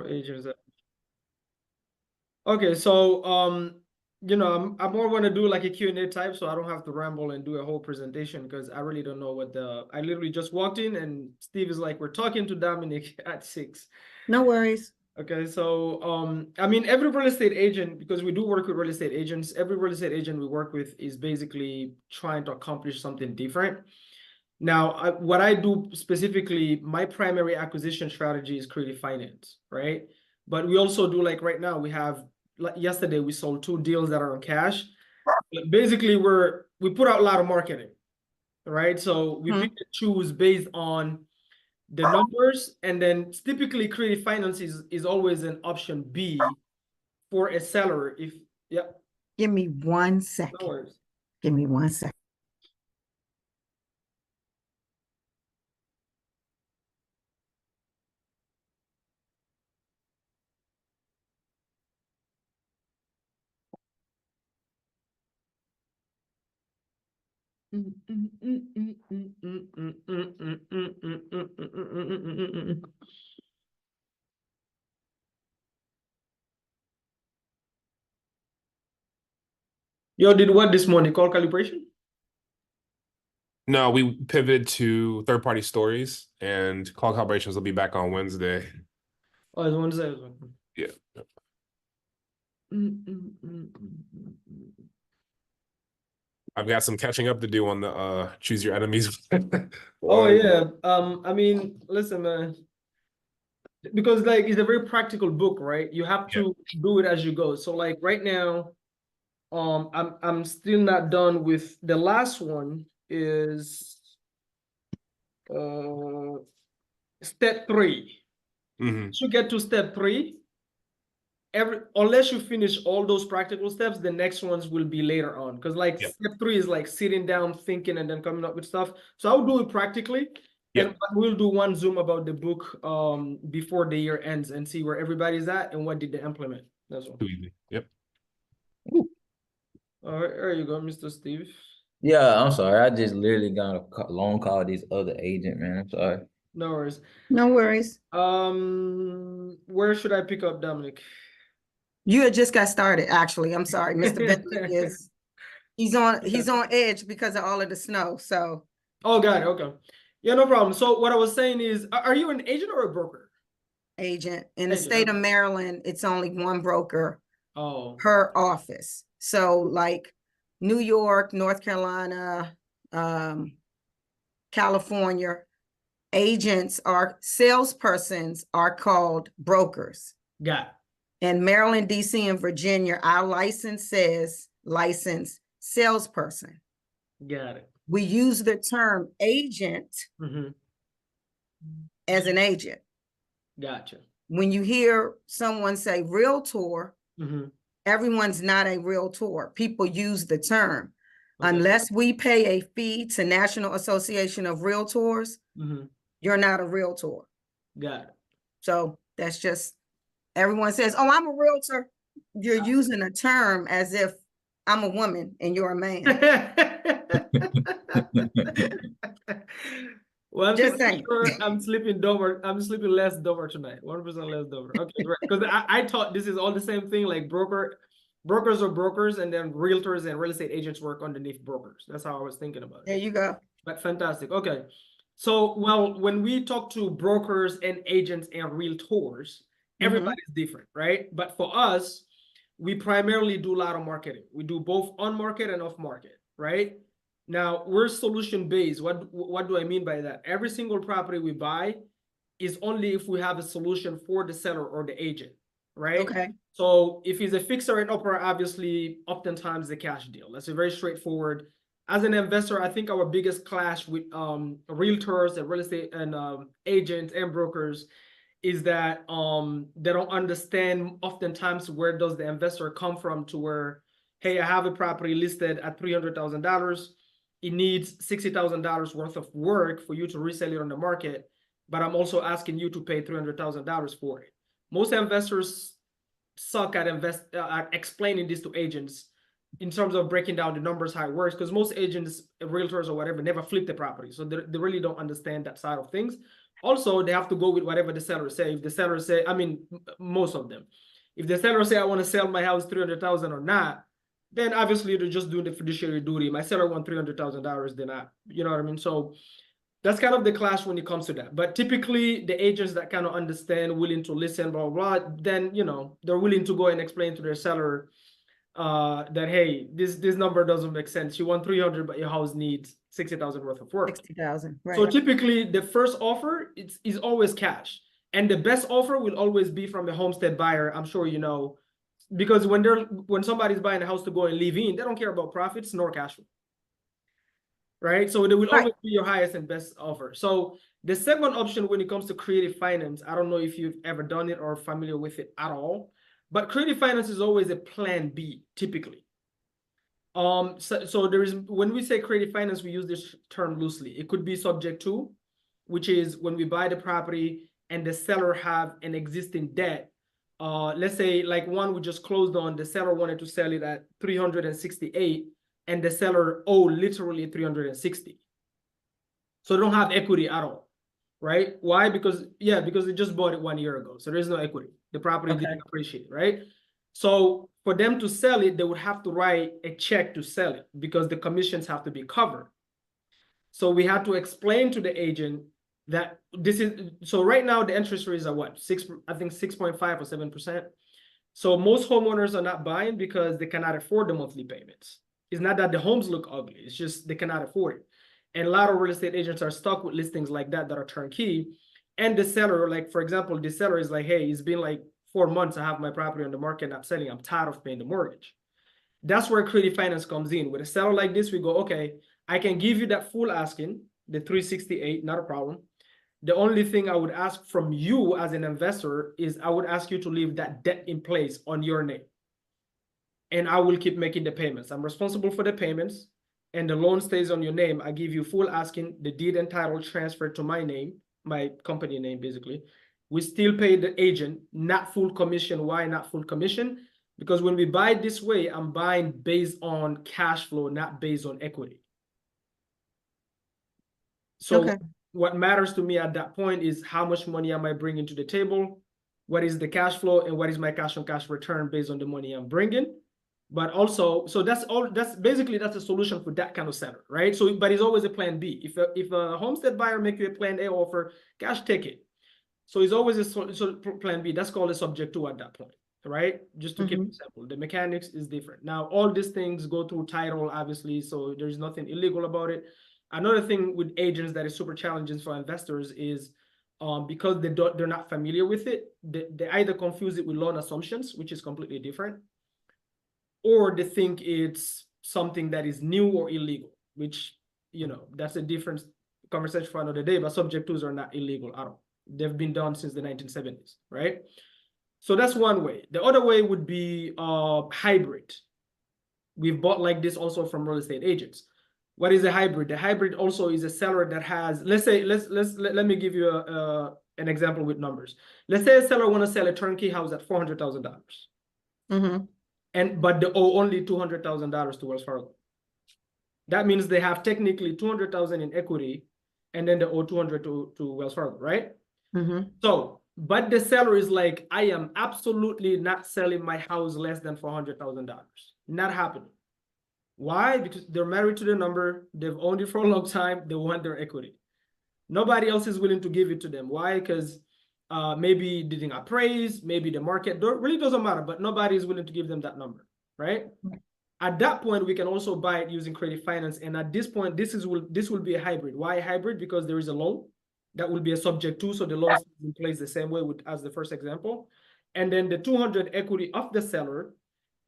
agents. Okay, so I more want to do like a Q&A type, so I don't have to ramble and do a whole presentation because I really don't know what I literally just walked in and Steve is like, we're talking to Dominic at 6. No worries. Okay, so I mean, every real estate agent, because we do work with real estate agents, every real estate agent we work with is basically trying to accomplish something different. Now, what I do specifically, my primary acquisition strategy is creative finance, right? But we also do, like right now, we have, like yesterday, we sold 2 deals that are on cash. Basically, we put out a lot of marketing, right? So we pick and choose based on the numbers, and then typically creative finance is always an option B for a seller. Give me 1 second. No worries. Give me 1 second. Yo, did what this morning? Call calibration? No, we pivoted to third-party stories, and call calibrations will be back on Wednesday. Oh, it's Wednesday. Yeah. I've got some catching up to do on the choose your enemies. Oh yeah. I mean, listen, man. Because like it's a very practical book, right? You have to do it as you go. So like right now, I'm still not done with the last one is step 3. Once you get to step 3, unless you finish all those practical steps, the next ones will be later on. Because like step 3 is like sitting down, thinking, and then coming up with stuff. So I'll do it practically. And we'll do one Zoom about the book before the year ends and see where everybody's at and what did they implement. That's all. Too easy. Yep. All right, there you go, Mr. Steve. Yeah, I'm sorry. I just literally got a long call with this other agent, man. I'm sorry. No worries. No worries. Where should I pick up, Dominic? You had just got started, actually. I'm sorry. Mr. Bentley he's on edge because of all of the snow. So Oh, got it. Okay. Yeah, no problem. So what I was saying is, are you an agent or a broker? Agent. In the state of Maryland, it's only 1 broker per office. So like New York, North Carolina, California, salespersons are called brokers. Got it. In Maryland, DC, and Virginia, our license says licensed salesperson. Got it. We use the term agent as an agent. Gotcha. When you hear someone say realtor, everyone's not a realtor. People use the term. Unless we pay a fee to National Association of Realtors, you're not a realtor. Got it. So that's just, everyone says, oh, I'm a realtor. You're using a term as if I'm a woman and you're a man. Well, just saying. Sure I'm sleeping less dumber tonight. 1% less dumber. Okay, great. Because I thought this is all the same thing, like brokers are brokers, and then realtors and real estate agents work underneath brokers. That's how I was thinking about it. There you go. But fantastic. Okay. So, well, when we talk to brokers and agents and realtors, everybody's different, right? But for us, we primarily do a lot of marketing. We do both on market and off market, right? Now, we're solution based. What do I mean by that? Every single property we buy is only if we have a solution for the seller or the agent, right? Okay. So if it's a fixer and upper, obviously, oftentimes the cash deal. That's a very straightforward. As an investor, I think our biggest clash with realtors and real estate and agents and brokers is that they don't understand oftentimes where does the investor come from to where, hey, I have a property listed at $300,000. It needs $60,000 worth of work for you to resell it on the market, but I'm also asking you to pay $300,000 for it. Most investors suck at explaining this to agents in terms of breaking down the numbers, how it works, because most agents, realtors or whatever, never flip the property. So they really don't understand that side of things. Also, they have to go with whatever the seller say. If the seller say, I mean, most of them, if the seller say I want to sell my house 300,000 or not, then obviously they're just doing the fiduciary duty. My seller want $300,000, they're not. You know what I mean? So that's kind of the clash when it comes to that. But typically, the agents that kind of understand, willing to listen, blah blah, blah, then they're willing to go and explain to their seller that hey, this number doesn't make sense. You want 300, but your house needs 60,000 worth of work. 60,000, right? So typically, the first offer is always cash, and the best offer will always be from a homestead buyer. I'm sure you know, because when somebody's buying a house to go and live in, they don't care about profits nor cash flow, right? So they will Right. always be your highest and best offer. So the second option when it comes to creative finance, I don't know if you've ever done it or familiar with it at all, but creative finance is always a plan B typically. So there is, when we say creative finance, we use this term loosely. It could be subject to, which is when we buy the property and the seller have an existing debt. Let's say like one we just closed on, the seller wanted to sell it at 368 and the seller owed literally 360. So they don't have equity at all, right? Why? Because they just bought it 1 year ago. So there's no equity. The property didn't appreciate, right? So for them to sell it, they would have to write a check to sell it because the commissions have to be covered. So we had to explain to the agent that this is, so right now the interest rates are what? I think 6.5 or 7%. So most homeowners are not buying because they cannot afford the monthly payments. It's not that the homes look ugly, it's just they cannot afford it. And a lot of real estate agents are stuck with listings like that are turnkey. And the seller, like for example, the seller is like, hey, it's been like 4 months, I have my property on the market, not selling, I'm tired of paying the mortgage. That's where creative finance comes in. With a seller like this, we go, okay, I can give you that full asking, the 368, not a problem. The only thing I would ask from you as an investor is I would ask you to leave that debt in place on your name. And I will keep making the payments. I'm responsible for the payments and the loan stays on your name. I give you full asking, the deed and title transferred to my name, my company name, basically. We still pay the agent, not full commission. Why not full commission? Because when we buy this way, I'm buying based on cash flow, not based on equity. So what matters to me at that point is how much money am I bringing to the table? What is the cash flow and what is my cash on cash return based on the money I'm bringing? But also, so that's a solution for that kind of seller, right? So, but it's always a plan B. If a homestead buyer make you a plan A offer, cash take it. So it's always a plan B. That's called a subject to at that point, right? Just to keep it simple. The mechanics is different. Now, all these things go through title, obviously, so there's nothing illegal about it. Another thing with agents that is super challenging for investors is because they're not familiar with it, they either confuse it with loan assumptions, which is completely different, or they think it's something that is new or illegal, which, that's a different conversation for another day, but subject twos are not illegal at all. They've been done since the 1970s, right? So that's one way. The other way would be hybrid. We've bought like this also from real estate agents. What is a hybrid? The hybrid also is a seller that has, let me give you an example with numbers. Let's say a seller want to sell a turnkey house at $400,000. But they owe only $200,000 to Wells Fargo. That means they have technically $200,000 in equity, and then they owe $200,000 to Wells Fargo, right? So, but the seller is like, I am absolutely not selling my house less than $400,000. Not happening. Why? Because they're married to the number, they've owned it for a long time, they want their equity. Nobody else is willing to give it to them. Why? Because maybe they didn't appraise, maybe the market, really doesn't matter, but nobody is willing to give them that number, right? At that point, we can also buy it using creative finance. And at this point, this will be a hybrid. Why a hybrid? Because there is a loan that will be a subject to, so the loan is in place the same way as the first example. And then the 200 equity of the seller,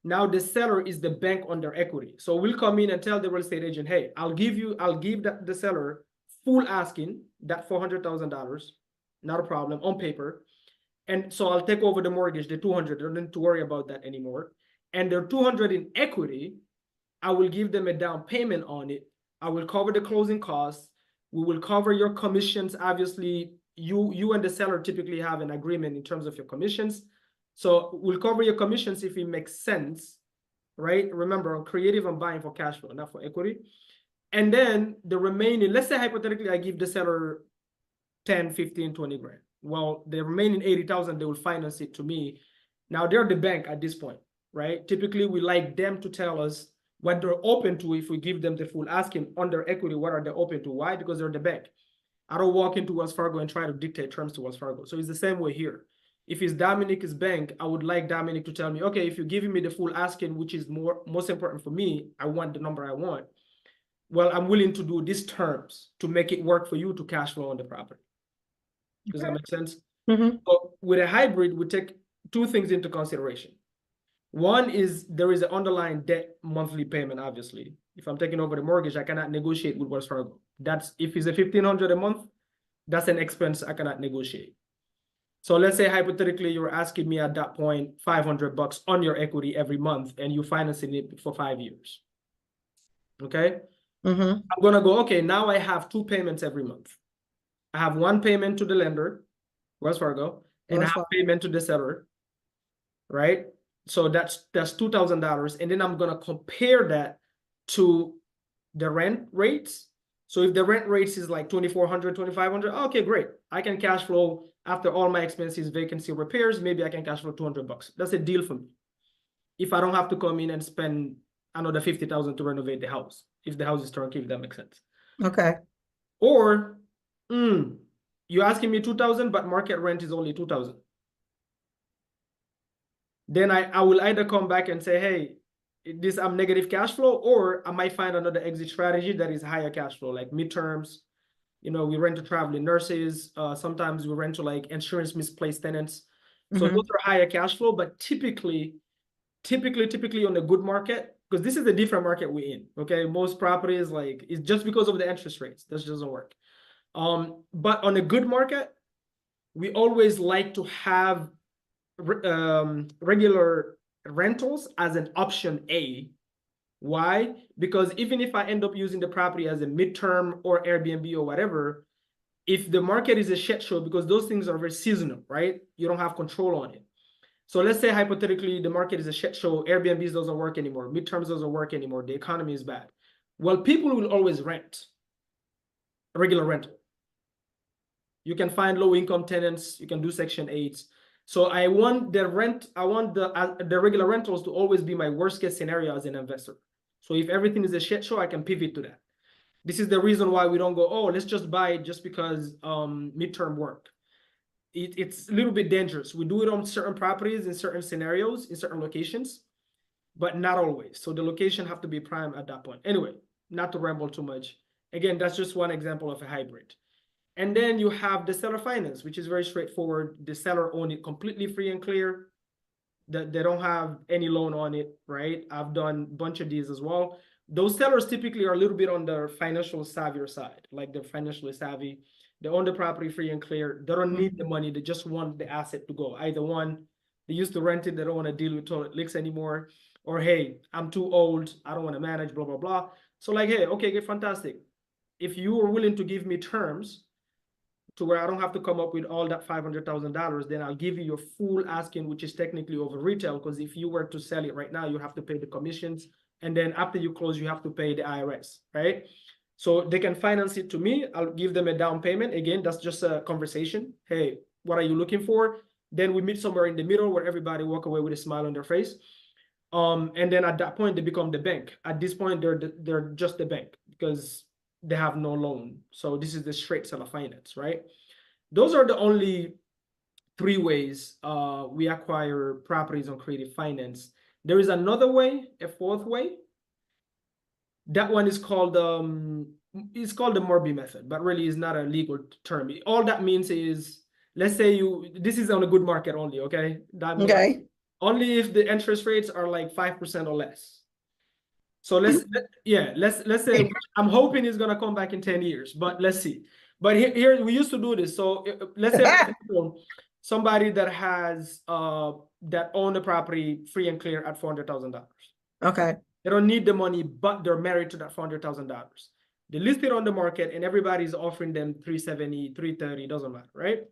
now the seller is the bank on their equity. So we'll come in and tell the real estate agent, hey, I'll give the seller full asking, that $400,000, not a problem, on paper. And so I'll take over the mortgage, the 200, they don't need to worry about that anymore. And their 200 in equity, I will give them a down payment on it. I will cover the closing costs. We will cover your commissions. Obviously, you and the seller typically have an agreement in terms of your commissions. So we'll cover your commissions if it makes sense, right? Remember, on creative, I'm buying for cash flow, not for equity. And then the remaining, let's say hypothetically, I give the seller 10, 15, 20 grand. Well, the remaining 80,000, they will finance it to me. Now they're the bank at this point, right? Typically, we like them to tell us what they're open to if we give them the full asking on their equity. What are they open to? Why? Because they're the bank. I don't walk into Wells Fargo and try to dictate terms to Wells Fargo. So it's the same way here. If it's Dominic's bank, I would like Dominic to tell me, okay, if you're giving me the full asking, which is most important for me, I want the number I want. Well, I'm willing to do these terms to make it work for you to cash flow on the property. Does that make sense? Mm-hmm. So with a hybrid, we take two things into consideration. One is there is an underlying debt monthly payment, obviously. If I'm taking over the mortgage, I cannot negotiate with Wells Fargo. That's if it's a $1,500 a month, that's an expense I cannot negotiate. So let's say hypothetically you're asking me at that point $500 on your equity every month, and you're financing it for 5 years. Okay, Mm-hmm. I'm gonna go, okay, now I have two payments every month. I have one payment to the lender, Wells Fargo, and I Wells have Fargo. payment to the seller, right? So that's $2,000, and then I'm gonna compare that to the rent rates. So if the rent rates is like 2,400, 2,500, okay, great. I can cash flow after all my expenses, vacancy, repairs. Maybe I can cash flow $200. That's a deal for me. If I don't have to come in and spend another 50,000 to renovate the house, if the house is turnkey, if that makes sense. Okay. Or you're asking me 2,000, but market rent is only 2,000. Then I will either come back and say, hey, this I'm negative cash flow, or I might find another exit strategy that is higher cash flow, like midterms. You know, we rent to traveling nurses. Sometimes we rent to like insurance misplaced tenants. So Mhm. those are higher cash flow, but typically on a good market, because this is a different market we're in. Okay, most properties like it's just because of the interest rates. This doesn't work. But on a good market, we always like to have regular rentals as an option A. Why? Because even if I end up using the property as a midterm or Airbnb or whatever, if the market is a shit show, because those things are very seasonal, right? You don't have control on it. So let's say hypothetically the market is a shit show, Airbnbs doesn't work anymore, midterms doesn't work anymore, the economy is bad. Well, people will always rent a regular rental. You can find low income tenants, you can do Section 8. So I want the regular rentals to always be my worst case scenario as an investor. So if everything is a shit show, I can pivot to that. This is the reason why we don't go, oh, let's just buy it just because midterm work. It's a little bit dangerous. We do it on certain properties in certain scenarios, in certain locations, but not always. So the location have to be prime at that point. Anyway, not to ramble too much. Again, that's just one example of a hybrid. And then you have the seller finance, which is very straightforward. The seller own it completely free and clear. They don't have any loan on it, right? I've done a bunch of these as well. Those sellers typically are a little bit on the financial savvier side, like they're financially savvy. They own the property free and clear. They don't need the money. They just want the asset to go. Either one, they used to rent it. They don't want to deal with toilet leaks anymore. Or, hey, I'm too old. I don't want to manage, blah, blah, blah. So like, hey, okay, fantastic. If you are willing to give me terms to where I don't have to come up with all that $500,000, then I'll give you your full asking, which is technically over retail, because if you were to sell it right now, you have to pay the commissions. And then after you close, you have to pay the IRS, right? So they can finance it to me. I'll give them a down payment. Again, that's just a conversation. Hey, what are you looking for? Then we meet somewhere in the middle where everybody walk away with a smile on their face. And then at that point, they become the bank. At this point, they're just the bank because they have no loan. So this is the straight seller finance, right? Those are the only three ways we acquire properties on creative finance. There is another way, a fourth way. That one is called it's called the Morby method, but really is not a legal term. All that means is, let's say this is on a good market only, okay? That means Okay. only if the interest rates are like 5% or less. So let's say I'm hoping it's gonna come back in 10 years, but let's see. But here we used to do this. So let's say for example, somebody that has that own the property free and clear at $400,000. Okay. They don't need the money, but they're married to that $400,000. They list it on the market and everybody's offering them 370, 330, doesn't matter, right?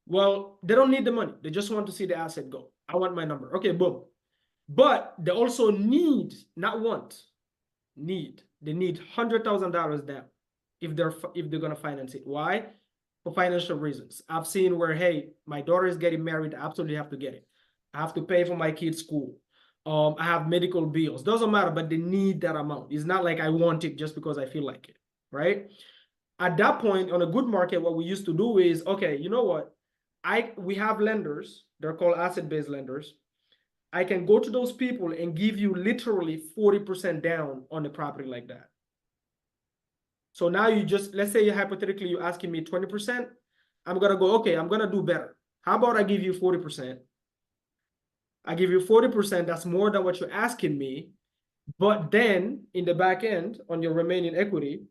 Well, they don't need the money. They just want to see the asset go. I want my number. Okay, boom. But they also need, not want, need. They need $100,000 down if they're gonna finance it. Why? for financial reasons. I've seen where, hey, my daughter is getting married, I absolutely have to get it. I have to pay for my kids' school. I have medical bills. Doesn't matter, but they need that amount. It's not like I want it just because I feel like it, right? At that point, on a good market, what we used to do is, okay, you know what? We have lenders, they're called asset-based lenders. I can go to those people and give you literally 40% down on the property like that. So now you just, let's say hypothetically you're asking me 20%. I'm gonna go, okay, I'm gonna do better. How about I give you 40%? I give you 40%, that's more than what you're asking me. But then in the back end on your remaining equity,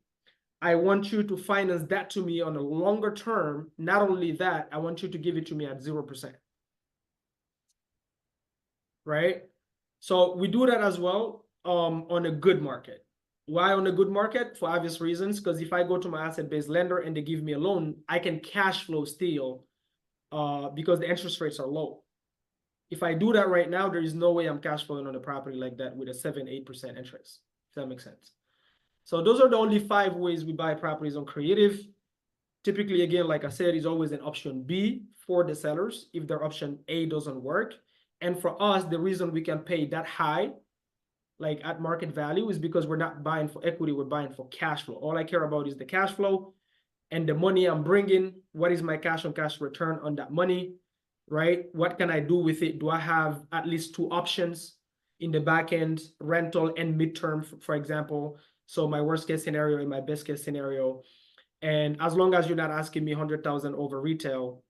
I want you to finance that to me on a longer term. Not only that, I want you to give it to me at 0%. Right? So we do that as well on a good market. Why on a good market? For obvious reasons, because if I go to my asset-based lender and they give me a loan, I can cash flow still because the interest rates are low. If I do that right now, there is no way I'm cash flowing on a property like that with a 7-8% interest, if that makes sense. So those are the only 5 ways we buy properties on Creative. Typically, again, like I said, is always an option B for the sellers if their option A doesn't work. And for us, the reason we can pay that high, like at market value, is because we're not buying for equity, we're buying for cash flow. All I care about is the cash flow and the money I'm bringing. What is my cash on cash return on that money, right? What can I do with it? Do I have at least 2 options in the back end, rental and midterm, for example? So my worst case scenario and my best case scenario. And as long as you're not asking me 100,000 over retail,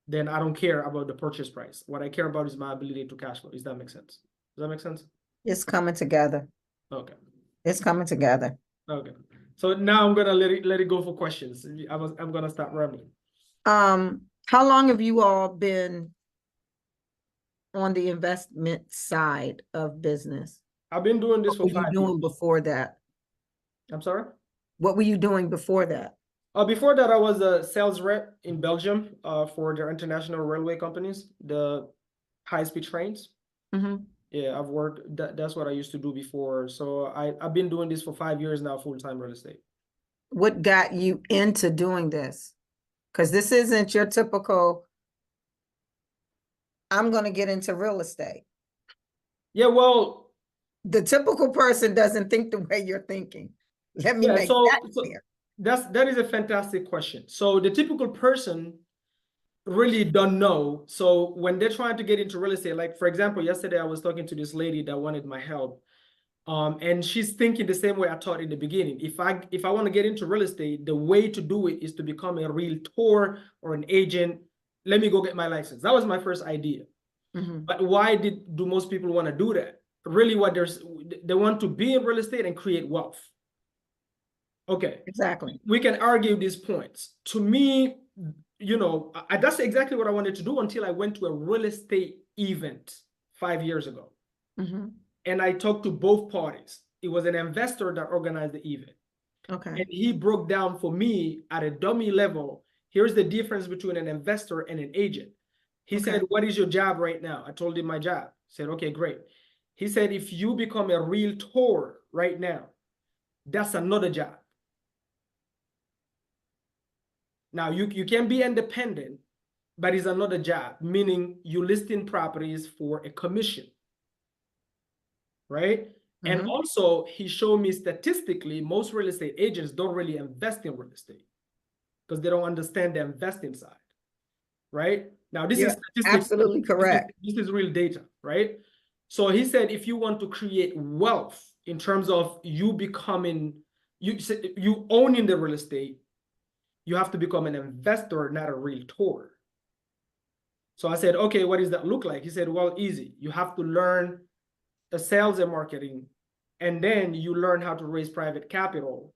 then I don't care about the purchase price. What I care about is my ability to cash flow. Does that make sense? Does that make sense? It's coming together. Okay. It's coming together. Okay. So now I'm gonna let it go for questions. I'm gonna stop rambling. How long have you all been on the investment side of business? I've been doing this for What were 5 you years. doing before that? I'm sorry? What were you doing before that? Before that, I was a sales rep in Belgium for their international railway companies, the high-speed trains. Mm-hmm. Yeah, I've worked, that's what I used to do before. So I've been doing this for 5 years now, full-time real estate. What got you into doing this? Because this isn't your typical, I'm going to get into real estate. Yeah, well, The typical person doesn't think the way you're thinking. Let me yeah, make so, that so clear. that is a fantastic question. So the typical person really don't know. So when they're trying to get into real estate, like for example, yesterday I was talking to this lady that wanted my help. And she's thinking the same way I thought in the beginning. If I want to get into real estate, the way to do it is to become a realtor or an agent. Let me go get my license. That was my first idea. Mm-hmm. But why do most people want to do that? Really, they want to be in real estate and create wealth. Okay. Exactly. We can argue these points. To me, you know, that's exactly what I wanted to do until I went to a real estate event 5 years ago. Mm-hmm. And I talked to both parties. It was an investor that organized the event. Okay. And he broke down for me at a dummy level, here's the difference between an investor and an agent. He said, what is your job right now? I told him my job. I said, okay, great. He said, if you become a realtor right now, that's another job. Now, you can be independent, but it's another job, meaning you listing properties for a commission, right? Mm-hmm. And also, he showed me statistically, most real estate agents don't really invest in real estate because they don't understand the investing side, right? Now, this is statistics. Absolutely correct. This is real data, right? So he said, if you want to create wealth in terms of you becoming, you owning the real estate, you have to become an investor, not a realtor. So I said, okay, what does that look like? He said, well, easy. You have to learn the sales and marketing, and then you learn how to raise private capital.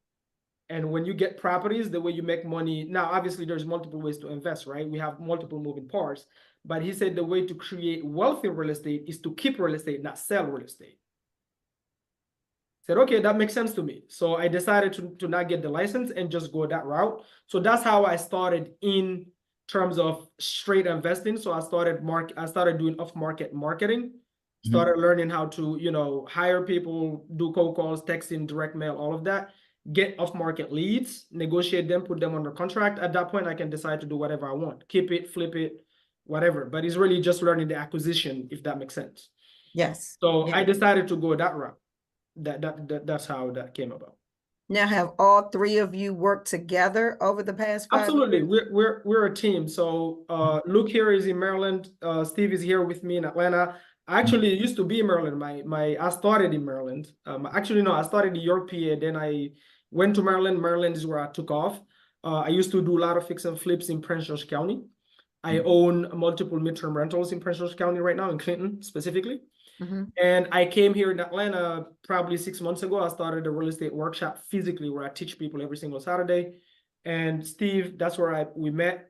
And when you get properties, the way you make money, now obviously there's multiple ways to invest, right? We have multiple moving parts, but he said the way to create wealth in real estate is to keep real estate, not sell real estate. Said, okay, that makes sense to me. So I decided to not get the license and just go that route. So that's how I started in terms of straight investing. So I started doing off-market marketing, started learning how to, you know, hire people, do cold calls, texting, direct mail, all of that. get off-market leads, negotiate them, put them under contract. At that point, I can decide to do whatever I want, keep it, flip it, whatever. But it's really just learning the acquisition, if that makes sense. Yes. So Yeah. I decided to go that route. That's how that came about. Now, have all three of you worked together over the past 5 Absolutely, years? we're a team. So Luke here is in Maryland. Steve is here with me in Atlanta. I actually used to be in Maryland. I started in Maryland. Actually, no, I started in York, PA. Then I went to Maryland. Maryland is where I took off. I used to do a lot of fix and flips in Prince George County. I own multiple midterm rentals in Prince George County right now, in Clinton specifically. And I came here in Atlanta probably 6 months ago. I started a real estate workshop physically where I teach people every single Saturday. And Steve, that's where we met.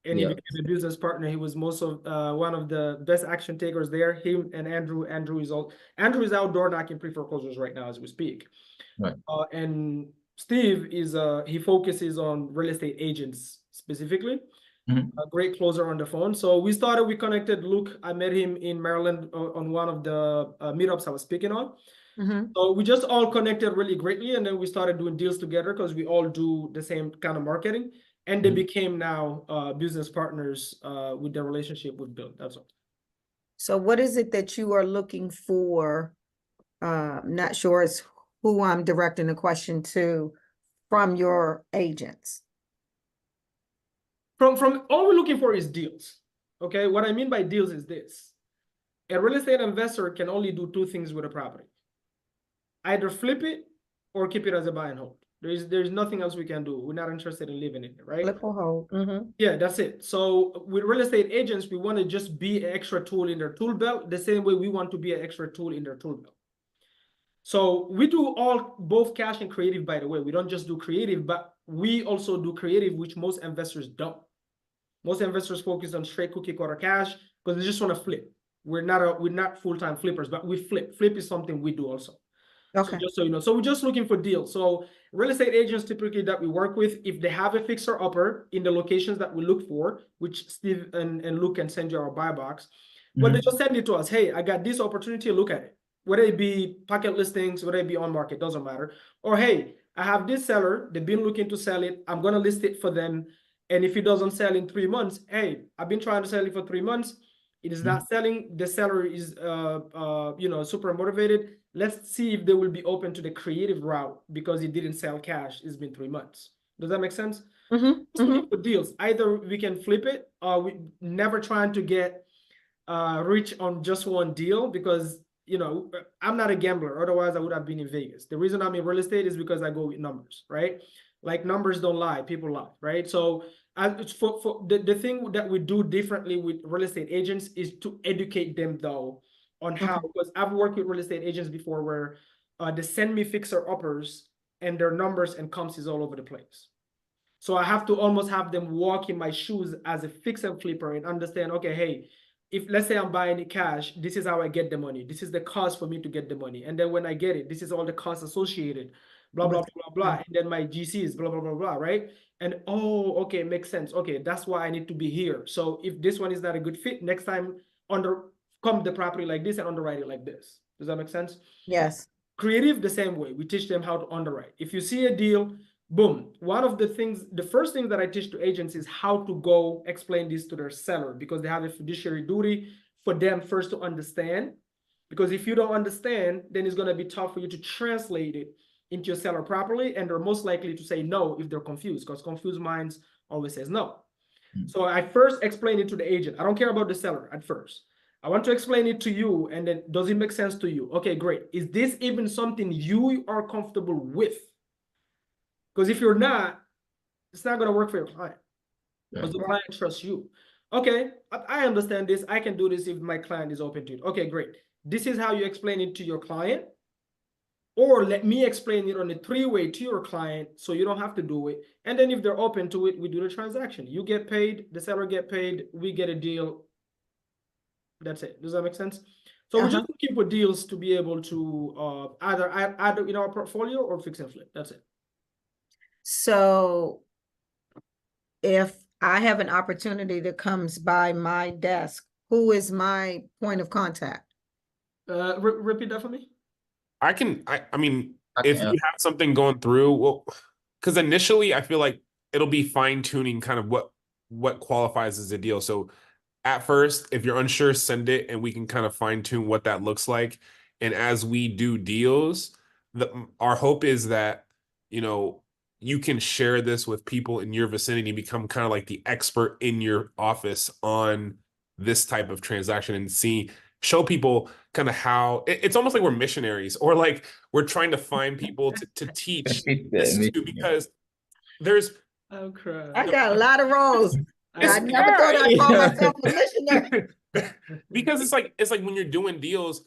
And he became a business partner. He was one of the best action takers there. Him and Andrew. Andrew is outdoor knocking pre-foreclosures right now as we speak. Right. And Steve he focuses on real estate agents specifically. A great closer on the phone. So we connected. Luke, I met him in Maryland on one of the meetups I was speaking on. So we just all connected really greatly, and then we started doing deals together because we all do the same kind of marketing, and they became now business partners with the relationship we've built. That's all. So what is it that you are looking for? Not sure it's who I'm directing the question to from your agents. From all we're looking for is deals. Okay, what I mean by deals is this: a real estate investor can only do two things with a property: either flip it or keep it as a buy and hold. There's nothing else we can do. We're not interested in living in it, right? Flip or hold. Yeah, that's it. So with real estate agents, we want to just be an extra tool in their tool belt, the same way we want to be an extra tool in their tool belt. So we do both cash and creative, by the way. We don't just do creative, but we also do creative, which most investors don't. Most investors focus on straight cookie cutter cash because they just want to flip. We're not full-time flippers, but we flip. Flip is something we do also. Okay. So just so you know, so we're just looking for deals. So real estate agents typically that we work with, if they have a fixer upper in the locations that we look for, which Steve and Luke can send you our buy box, well, they just send it to us. Hey, I got this opportunity, look at it. Whether it be pocket listings, whether it be on market, doesn't matter. Or hey, I have this seller, they've been looking to sell it. I'm gonna list it for them. And if it doesn't sell in 3 months, hey, I've been trying to sell it for 3 months. It is not selling. The seller is super motivated. Let's see if they will be open to the creative route because it didn't sell cash. It's been 3 months. Does that make sense? Just looking for deals. Either we can flip it, or we never trying to get rich on just one deal because I'm not a gambler. Otherwise, I would have been in Vegas. The reason I'm in real estate is because I go with numbers, right? Like numbers don't lie, people lie, right? So for the thing that we do differently with real estate agents is to educate them though on how, because I've worked with real estate agents before where they send me fixer uppers and their numbers and comps is all over the place. So I have to almost have them walk in my shoes as a fix and flipper and understand, okay, hey, if let's say I'm buying it cash, this is how I get the money. This is the cost for me to get the money. And then when I get it, this is all the costs associated, blah, blah, blah, blah. And then my GCs, blah, blah, blah, blah, right? And okay, makes sense. Okay, that's why I need to be here. So if this one is not a good fit, next time come the property like this and underwrite it like this. Does that make sense? Yes. Creative, the same way. We teach them how to underwrite. If you see a deal, boom. The first thing that I teach to agents is how to go explain this to their seller because they have a fiduciary duty for them first to understand. Because if you don't understand, then it's going to be tough for you to translate it into your seller properly. And they're most likely to say no if they're confused because confused minds always says no. So I first explain it to the agent. I don't care about the seller at first. I want to explain it to you. And then does it make sense to you? Okay, great. Is this even something you are comfortable with? Because if you're not, it's not going to work for your client because the client trusts you. Okay, I understand this. I can do this if my client is open to it. Okay, great. This is how you explain it to your client. Or let me explain it on a 3-way to your client so you don't have to do it. And then if they're open to it, we do the transaction. You get paid, the seller get paid, we get a deal. That's it. Does that make sense? So we're just looking for deals to be able to either add in our portfolio or fix and flip. That's it. So if I have an opportunity that comes by my desk, who is my point of contact? Repeat that for me. I mean, if you have something going through, well, because initially I feel like it'll be fine tuning kind of what qualifies as a deal. So at first, if you're unsure, send it and we can kind of fine tune what that looks like. And as we do deals, our hope is that, you can share this with people in your vicinity, become kind of like the expert in your office on this type of transaction and show people kind of how it's almost like we're missionaries, or like we're trying to find people to teach this to, because there's I'm crying. I got a lot of roles. I It's never thought I'd call myself a missionary. because it's like when you're doing deals,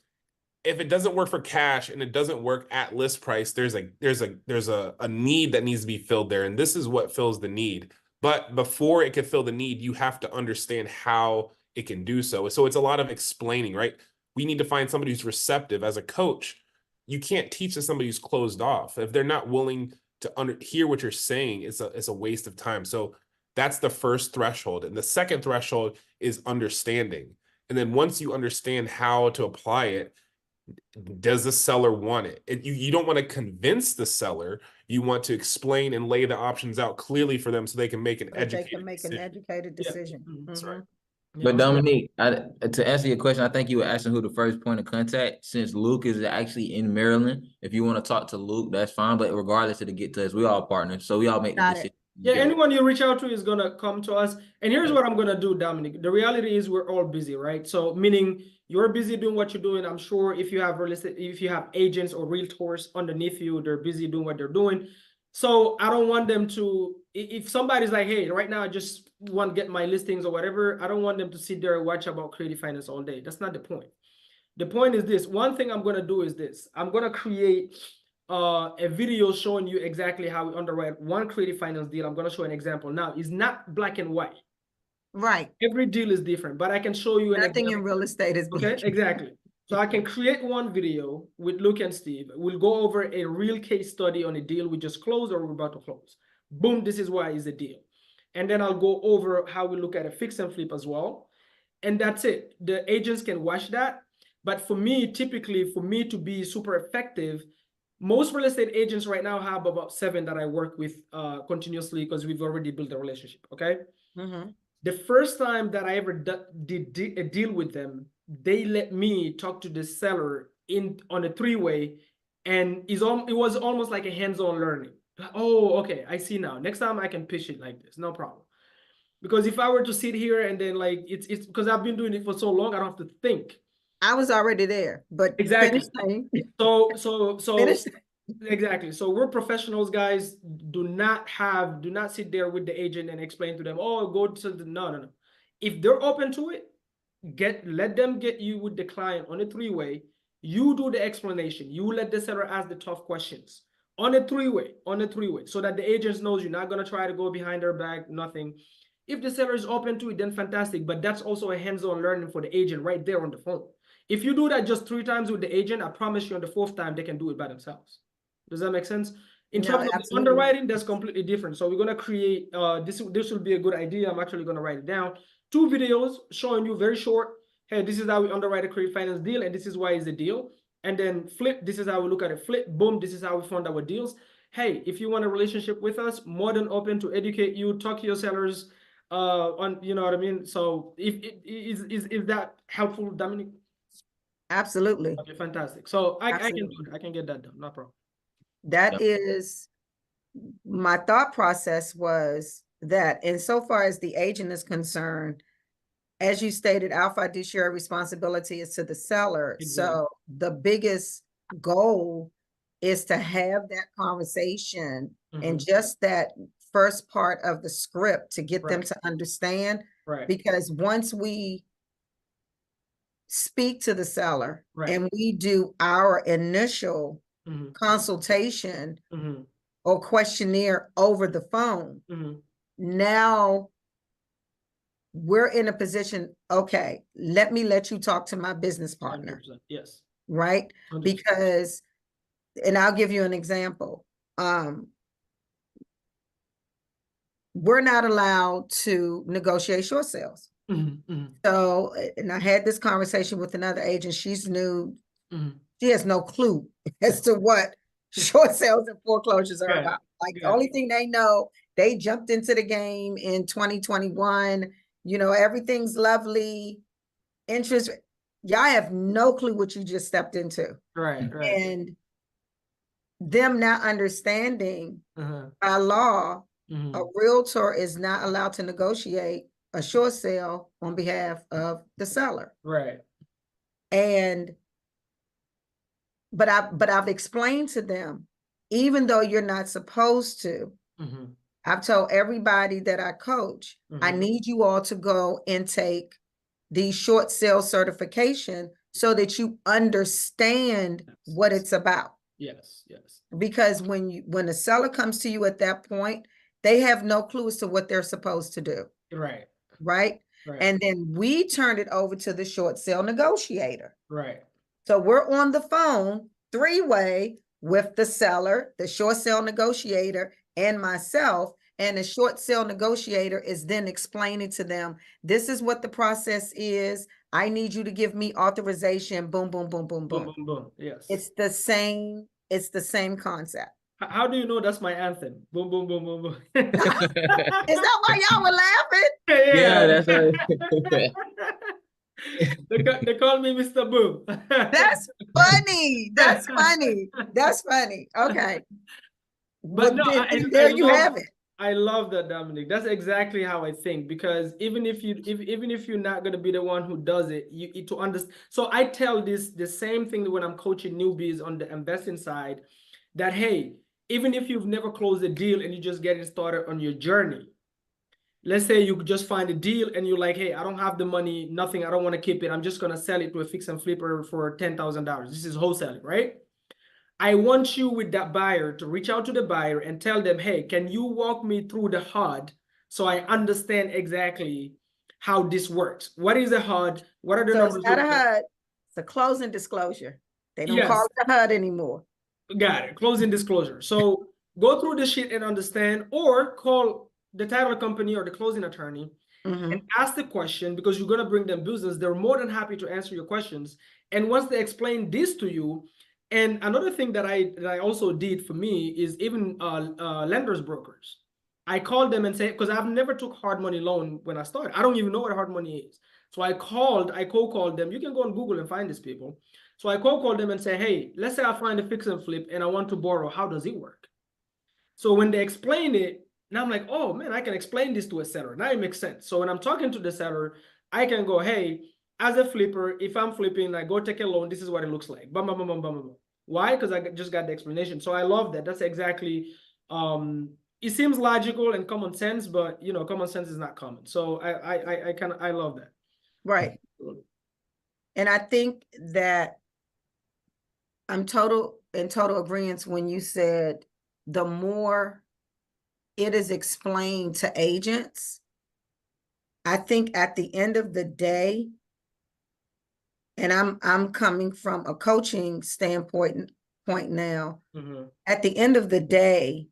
if it doesn't work for cash and it doesn't work at list price, there's a need that needs to be filled there, and this is what fills the need. But before it can fill the need, you have to understand how it can do so. So it's a lot of explaining, right? We need to find somebody who's receptive. As a coach, you can't teach to somebody who's closed off. If they're not willing to hear what you're saying, it's a waste of time. So that's the first threshold. And the second threshold is understanding. And then once you understand how to apply it, does the seller want it? You don't want to convince the seller. You want to explain and lay the options out clearly for them so they can make an educated decision. That's right. But Dominique, to answer your question, I think you were asking who the first point of contact. Since Luke is actually in Maryland, if you want to talk to Luke, that's fine. But regardless of the get to us, we all partners, so we all make the decision. Yeah, anyone you reach out to is gonna come to us. And here's what I'm gonna do, Dominic. The reality is we're all busy, right? So meaning you're busy doing what you're doing. I'm sure if you have agents or realtors underneath you, they're busy doing what they're doing. So I don't want them to, if somebody's like, hey, right now I just want to get my listings or whatever, I don't want them to sit there and watch about creative finance all day. That's not the point. The point is this. One thing I'm gonna do is this. I'm gonna create a video showing you exactly how we underwrite one creative finance deal. I'm going to show an example now. It's not black and white. Right. Every deal is different, but I can show you nothing in real estate is okay. Exactly. So I can create one video with Luke and Steve. We'll go over a real case study on a deal we just closed or we're about to close. Boom, this is why it's a deal. And then I'll go over how we look at a fix and flip as well. And that's it. The agents can watch that. But for me, typically, for me to be super effective, most real estate agents right now have about 7 that I work with continuously because we've already built a relationship, okay? The first time that I ever did a deal with them, they let me talk to the seller on a 3-way, and it was almost like a hands-on learning. Oh, okay, I see now. Next time I can pitch it like this, no problem. Because if I were to sit here and then like, it's because I've been doing it for so long, I don't have to think. I was already there, but exactly. Exactly. So we're professionals, guys. Do not sit there with the agent and explain to them, oh, go to the no. If they're open to it, let them get you with the client on a 3-way. You do the explanation. You let the seller ask the tough questions on a 3-way, so that the agent knows you're not gonna try to go behind their back, nothing. If the seller is open to it, then fantastic. But that's also a hands-on learning for the agent right there on the phone. If you do that just 3 times with the agent, I promise you on the 4th time, they can do it by themselves. Does that make sense? In terms of underwriting, that's completely different. So we're going to create, this will be a good idea. I'm actually going to write it down. 2 videos showing you very short. Hey, this is how we underwrite a creative finance deal, and this is why it's a deal. And then flip, this is how we look at it. Flip, boom, this is how we fund our deals. Hey, if you want a relationship with us, more than open to educate you, talk to your sellers, on, you know what I mean? So is that helpful, Dominic? Absolutely. Okay, fantastic. So I can do it. I can get that done. No problem. That is, my thought process was that insofar as the agent is concerned, as you stated, our fiduciary responsibility is to the seller. Exactly. So the biggest goal is to have that conversation and just that first part of the script to get them to understand. Right. Because once we speak to the seller and we do our initial consultation or questionnaire over the phone, now we're in a position, okay, let me let you talk to my business partner. 100%. Yes. Right? 100%. Because, and I'll give you an example. We're not allowed to negotiate short sales. So, and I had this conversation with another agent. She's new. She has no clue as to what short sales and foreclosures are Good, about. Like the good. only thing they know, they jumped into the game in 2021. You know, everything's lovely. Interest, y'all have no clue what you just stepped into. Right, right. And them not understanding by law, a realtor is not allowed to negotiate a short sale on behalf of the seller. Right. But I've explained to them, even though you're not supposed to, I've told everybody that I coach, I need you all to go and take the short sale certification so that you understand what it's about. Yes, yes. Because when a seller comes to you at that point, they have no clue as to what they're supposed to do. Right. Right. Right. And then we turned it over to the short sale negotiator. Right. So we're on the phone 3-way with the seller, the short sale negotiator, and myself. And the short sale negotiator is then explaining to them, this is what the process is. I need you to give me authorization. Boom, boom, boom, boom, Boom, boom. boom, boom. Yes. It's the same concept. How do you know that's my anthem? Boom, boom, boom, boom, boom. Is that why y'all were laughing? Yeah, that's right. They call me Mr. Boom. That's funny. That's funny. That's funny. Okay. But no, there you have it. I love that, Dominic. That's exactly how I think, because even if you're not going to be the one who does it, you need to understand. So I tell the same thing when I'm coaching newbies on the investing side, that hey, even if you've never closed a deal and you just getting started on your journey, let's say you just find a deal and you're like, hey, I don't have the money, nothing, I don't want to keep it, I'm just gonna sell it to a fix and flipper for $10,000. This is wholesaling, right? I want you with that buyer to reach out to the buyer and tell them, hey, can you walk me through the HUD so I understand exactly how this works? What is a HUD? What are the numbers? It's not a HUD, it's a closing disclosure. They don't call it a HUD anymore. Got it. Closing disclosure. So go through the shit and understand, or call the title company or the closing attorney and ask the question, because you're going to bring them business. They're more than happy to answer your questions. And once they explain this to you, and another thing that I also did for me is even lenders brokers. I called them and say, because I've never took hard money loan when I started. I don't even know what hard money is. So I cold called them. You can go on Google and find these people. So I cold called them and say, hey, let's say I find a fix and flip and I want to borrow. How does it work? So when they explain it, now I'm like, oh man, I can explain this to a seller. Now it makes sense. So when I'm talking to the seller, I can go, hey, as a flipper, if I'm flipping, I go take a loan, this is what it looks like. Bum, bum, bum, bum, bum, bum. Why? Because I just got the explanation. So I love that. That's exactly, it seems logical and common sense, but you know, common sense is not common. So I love that. Right. And I think that I'm in total agreement when you said the more it is explained to agents, I think at the end of the day, and I'm coming from a coaching standpoint now, at the end of the day,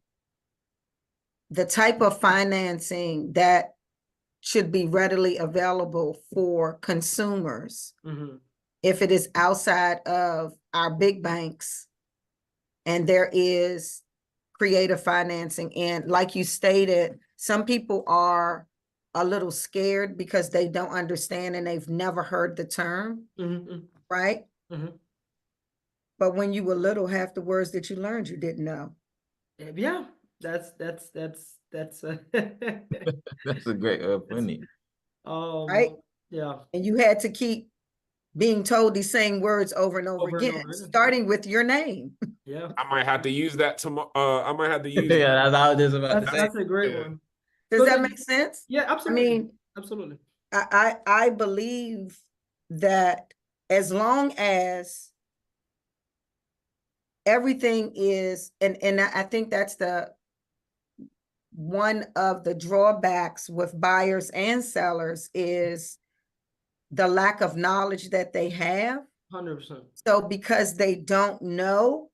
the type of financing that should be readily available for consumers, if it is outside of our big banks, and there is creative financing. And like you stated, some people are a little scared because they don't understand and they've never heard the term, right? But when you were little, half the words that you learned, you didn't know. Yeah, that's That's a great funny. Right? Yeah. And you had to keep being told these same words over and over again, starting with your name. Yeah. I might have to use that tomorrow. I might have to use Yeah, that's all I was just about to say. That's a great one. Does that make sense? Yeah, absolutely. I mean, absolutely. I believe that as long as everything is, and I think that's one of the drawbacks with buyers and sellers is the lack of knowledge that they have. 100%. So because they don't know,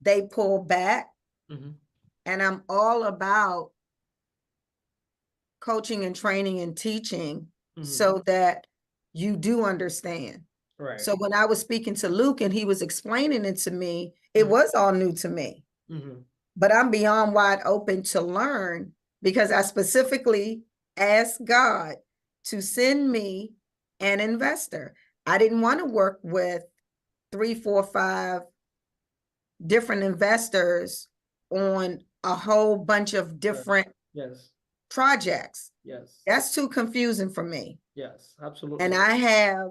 they pull back. And I'm all about coaching and training and teaching so that you do understand. Right. So when I was speaking to Luke and he was explaining it to me, it was all new to me. But I'm beyond wide open to learn, because I specifically asked God to send me an investor. I didn't want to work with 3, 4, 5 different investors on a whole bunch of different Yes. projects. Yes. That's too confusing for me. Yes, absolutely. And I have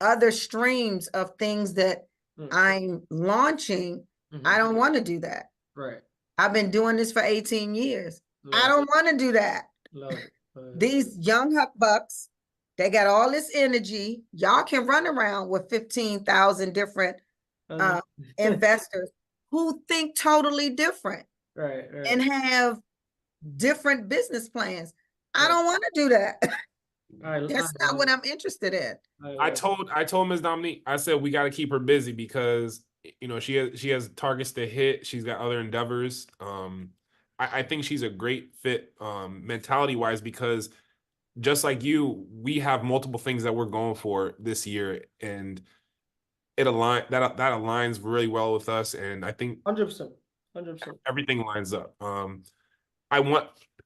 other streams of things that I'm launching. I don't want to do that. Right. I've been doing this for 18 years. Love I don't want to do that. Love it. These young bucks, they got all this energy. Y'all can run around with 15,000 different investors who think totally different, right, and have different business plans. I don't want to do that. That's not what I'm interested in. I told Ms. Dominique, I said we got to keep her busy because she has targets to hit. She's got other endeavors. I think she's a great fit mentality wise, because just like you, we have multiple things that we're going for this year, and that aligns really well with us. And I think 100%. everything lines up.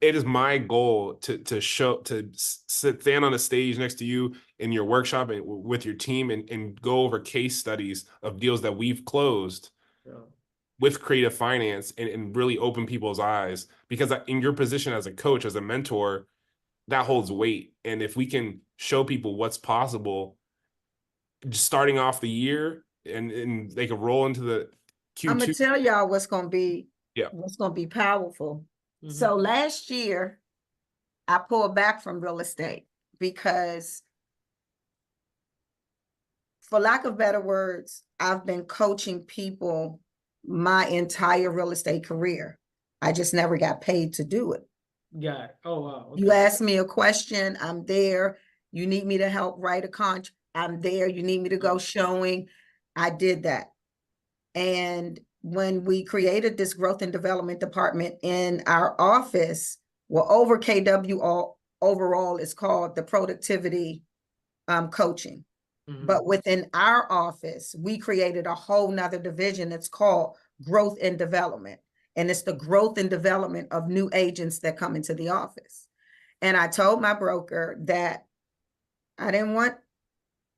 It is my goal to stand on a stage next to you in your workshop and with your team and go over case studies of deals that we've closed with creative finance and really open people's eyes, because in your position as a coach, as a mentor, that holds weight. And if we can show people what's possible starting off the year and they can roll into the Q2. I'm gonna tell y'all what's gonna be powerful. So last year, I pulled back from real estate because, for lack of better words, I've been coaching people my entire real estate career. I just never got paid to do it. Got it. Oh, wow. Okay. You ask me a question, I'm there. You need me to help write a contract, I'm there. You need me to go showing, I did that. And when we created this growth and development department in our office, well, over KW overall is called the productivity coaching. But within our office, we created a whole nother division that's called growth and development. And it's the growth and development of new agents that come into the office. And I told my broker that I didn't want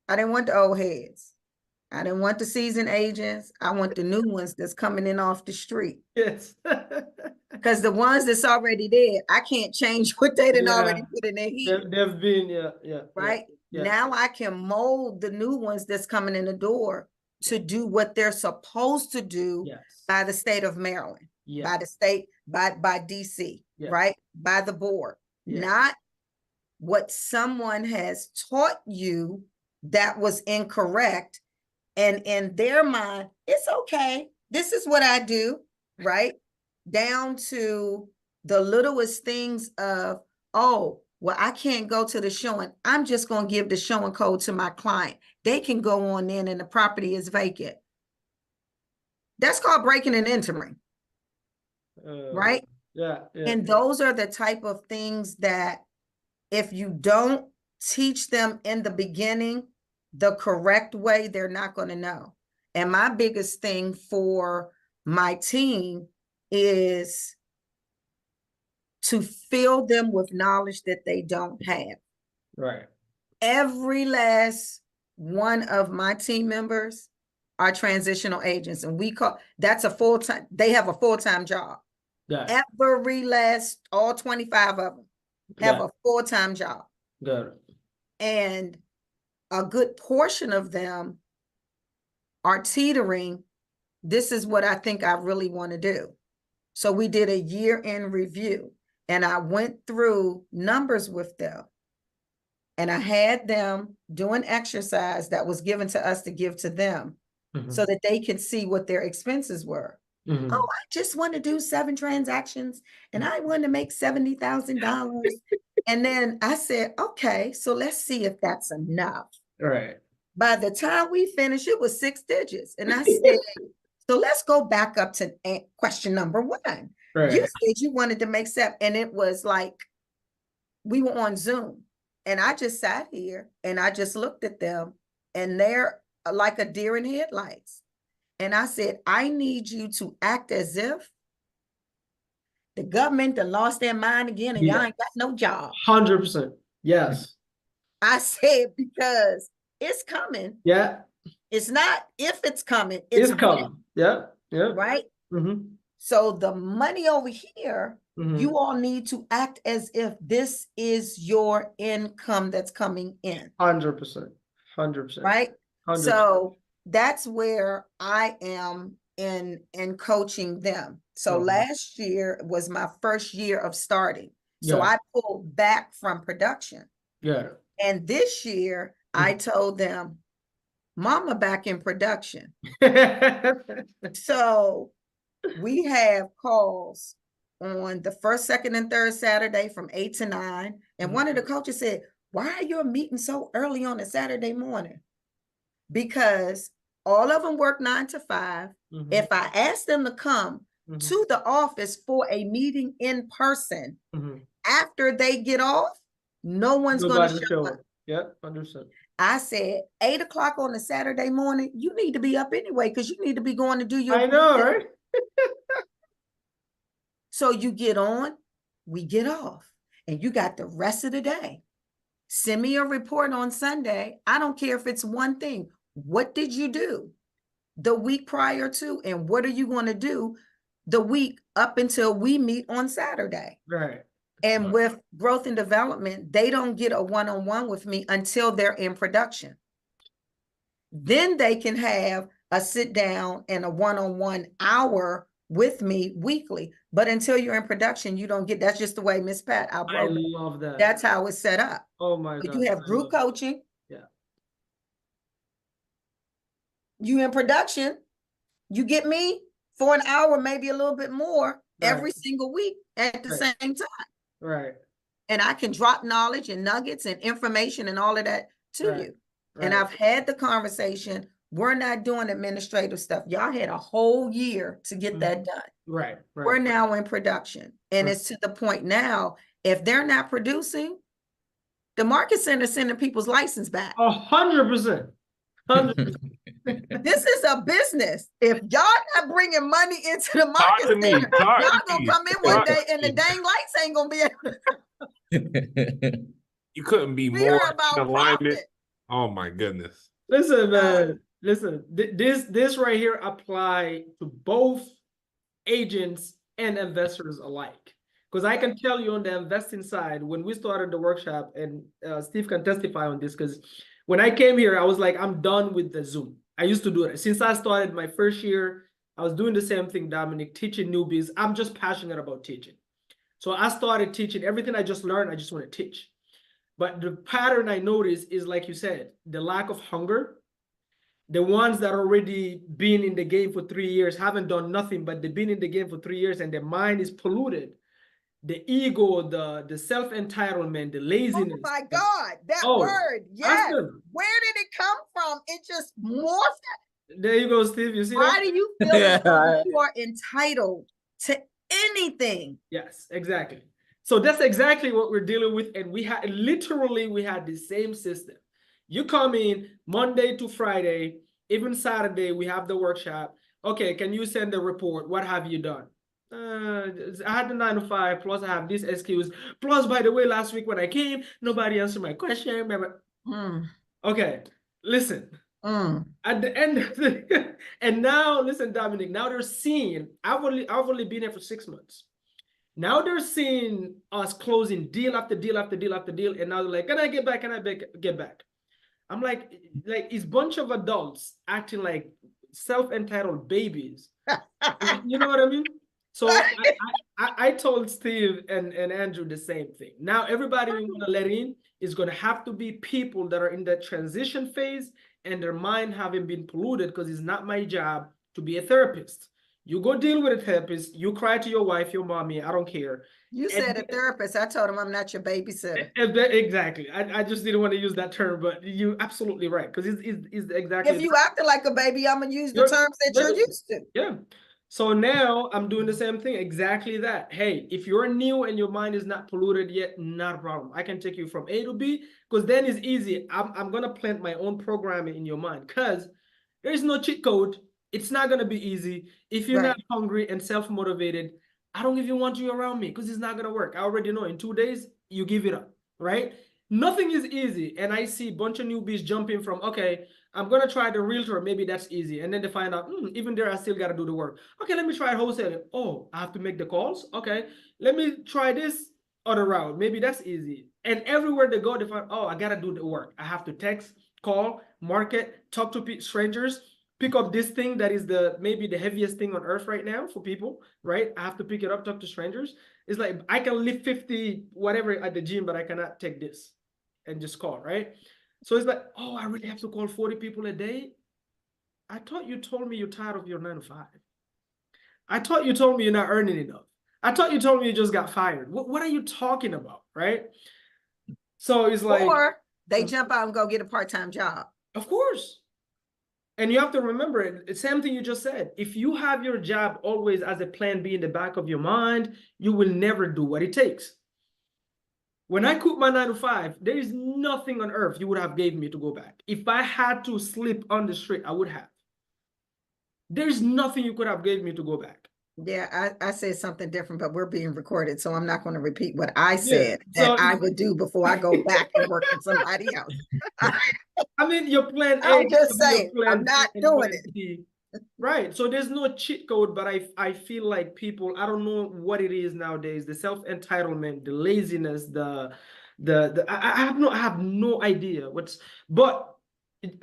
the old heads. I didn't want the seasoned agents. I want the new ones that's coming in off the street. Yes. Because the ones that's already there, I can't change what they didn't already put in their heat. They've been, right? Yeah. Now I can mold the new ones that's coming in the door to do what they're supposed to do by the state of Maryland, by the state, by DC, right? By the board, not what someone has taught you that was incorrect. And in their mind, it's okay. This is what I do, right? Down to the littlest things of, oh, well, I can't go to the showing. I'm just going to give the showing code to my client. They can go on in and the property is vacant. That's called breaking and entering, right? Yeah. And those are the type of things that if you don't teach them in the beginning the correct way, they're not going to know. And my biggest thing for my team is to fill them with knowledge that they don't have. Right. Every last one of my team members are transitional agents, and that's a full-time, they have a full-time job. Every last, all 25 of them have a full-time job. Got it. And a good portion of them are teetering. This is what I think I really want to do. So we did a year-end review, and I went through numbers with them. And I had them do an exercise that was given to us to give to them so that they can see what their expenses were. Oh, I just want to do 7 transactions and I want to make $70,000. And then I said, okay, so let's see if that's enough. Right. By the time we finished, it was 6 digits. And I said, so let's go back up to question number 1. Right. You said you wanted to make 7, and it was like, we were on Zoom. And I just sat here and I just looked at them and they're like a deer in headlights. And I said, I need you to act as if the government done lost their mind again and y'all ain't got no job. 100%. Yes. I said, because it's coming. Yeah. It's not if it's coming, It's coming. Yeah. Yeah. Right? Mm-hmm. So the money over here, Mm-hmm. you all need to act as if this is your income that's coming in. 100%. 100%. Right? 100%. So that's where I am in coaching them. So last year was my first year of starting. So I pulled back from production. Yeah. And this year I told them, Mama back in production. So we have calls on the first, second, and third Saturday from 8 to 9. And one of the coaches said, why are you meeting so early on a Saturday morning? Because all of them work 9 to 5. If I ask them to come to the office for a meeting in person, after they get off, no one's going to show up. Yeah, 100%. I said, 8 o'clock on a Saturday morning, you need to be up anyway, because you need to be going to do your. I know, right? So you get on, we get off, and you got the rest of the day. Send me a report on Sunday. I don't care if it's one thing. What did you do the week prior to, and what are you going to do the week up until we meet on Saturday? Right. And with growth and development, they don't get a one-on-one with me until they're in production. Then they can have a sit down and a one-on-one hour with me weekly. But until you're in production, you don't get, that's just the way, Miss Pat, I love that. That's how it's set up. Oh my God. You have group coaching. Yeah. You in production, you get me for an hour, maybe a little bit more every single week at the same time. Right. And I can drop knowledge and nuggets and information and all of that to you. And I've had the conversation. We're not doing administrative stuff. Y'all had a whole year to get that done. Right. We're now in production. And it's to the point now, if they're not producing, the market center sending people's license back. 100%. 100%. This is a business. If y'all not bringing money into the market center, y'all gonna come in one day and the dang lights ain't gonna be able. You couldn't be more in alignment. Oh my goodness. Listen, man. Listen, this right here apply to both agents and investors alike. Because I can tell you on the investing side, when we started the workshop, and Steve can testify on this, because when I came here, I was like, I'm done with the Zoom. I used to do it. Since I started my first year, I was doing the same thing, Dominic, teaching newbies. I'm just passionate about teaching. So I started teaching. Everything I just learned, I just want to teach. But the pattern I noticed is, like you said, the lack of hunger. The ones that already been in the game for 3 years haven't done nothing, but they've been in the game for 3 years and their mind is polluted. The ego, the self-entitlement, the laziness. Oh my God, that word. Yes. Where did it come from? It just morphed. There you go, Steve. You see Why that? do you feel that you are entitled to anything? Yes, exactly. So that's exactly what we're dealing with. And we had the same system. You come in Monday to Friday, even Saturday, we have the workshop. Okay, can you send a report? What have you done? I had the 9 to 5, plus I have this excuse. Plus, by the way, last week when I came, nobody answered my question. Okay, listen. At the end of the and now, listen, Dominic, now they're seeing, I've only been here for 6 months. Now they're seeing us closing deal after deal after deal after deal. And now they're like, can I get back? Can I get back? I'm like it's a bunch of adults acting like self-entitled babies. You know what I mean? So I told Steve and Andrew the same thing. Now everybody we want to let in is going to have to be people that are in that transition phase and their mind having been polluted, because it's not my job to be a therapist. You go deal with a therapist. You cry to your wife, your mommy. I don't care. You said a therapist. I told him I'm not your babysitter. Exactly. I just didn't want to use that term, but you're absolutely right, because it's exactly. If you acting like a baby, I'm gonna use the terms that you're used to. Yeah. So now I'm doing the same thing, exactly that. Hey, if you're new and your mind is not polluted yet, not a problem. I can take you from A to B, because then it's easy. I'm gonna plant my own programming in your mind, because there's no cheat code. It's not gonna be easy. If you're not hungry and self-motivated, I don't even want you around me, because it's not gonna work. I already know in 2 days, you give it up, right? Nothing is easy. And I see a bunch of newbies jumping from, okay, I'm gonna try the realtor, maybe that's easy. And then they find out, even there, I still gotta do the work. Okay, let me try wholesaling. Oh, I have to make the calls. Okay, let me try this other route. Maybe that's easy. And everywhere they go, they find, oh, I gotta do the work. I have to text, call, market, talk to strangers, pick up this thing that is maybe the heaviest thing on earth right now for people, right? I have to pick it up, talk to strangers. It's like I can lift 50 whatever at the gym, but I cannot take this and just call, right? So it's like, oh, I really have to call 40 people a day. I thought you told me you're tired of your 9 to 5. I thought you told me you're not earning enough. I thought you told me you just got fired. What are you talking about, right? So it's like, or they jump out and go get a part-time job. Of course. And you have to remember it. It's the same thing you just said. If you have your job always as a plan B in the back of your mind, you will never do what it takes. When I quit my 9 to 5, there is nothing on earth you would have gave me to go back. If I had to sleep on the street, I would have. There's nothing you could have gave me to go back. Yeah, I said something different, but we're being recorded, so I'm not going to repeat what I said that I would do before I go back and work with somebody else. I mean, your plan A. I'm just saying, I'm not doing it. Right. So there's no cheat code, but I feel like people, I don't know what it is nowadays, the self-entitlement, the laziness, I have no idea but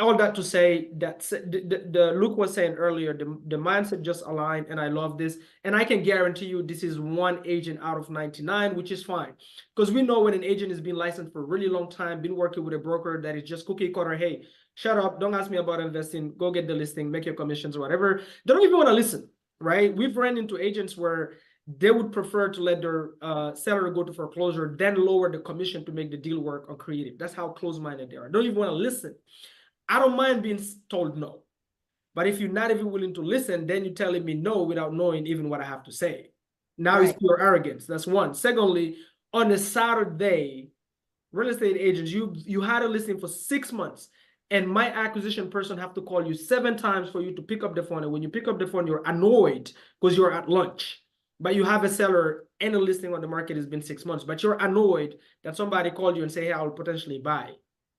all that to say that the Luke was saying earlier, the mindset just aligned, and I love this. And I can guarantee you this is one agent out of 99, which is fine. Because we know when an agent has been licensed for a really long time, been working with a broker that is just cookie cutter, hey, shut up, don't ask me about investing, go get the listing, make your commissions or whatever. They don't even want to listen, right? We've run into agents where they would prefer to let their seller go to foreclosure, then lower the commission to make the deal work on creative. That's how close-minded they are. They don't even want to listen. I don't mind being told no. But if you're not even willing to listen, then you're telling me no without knowing even what I have to say. Now it's pure arrogance. That's one. Secondly, on a Saturday, real estate agents, you had a listing for 6 months, and my acquisition person have to call you 7 times for you to pick up the phone. And when you pick up the phone, you're annoyed because you're at lunch. But you have a seller and a listing on the market has been 6 months, but you're annoyed that somebody called you and say, hey, I'll potentially buy.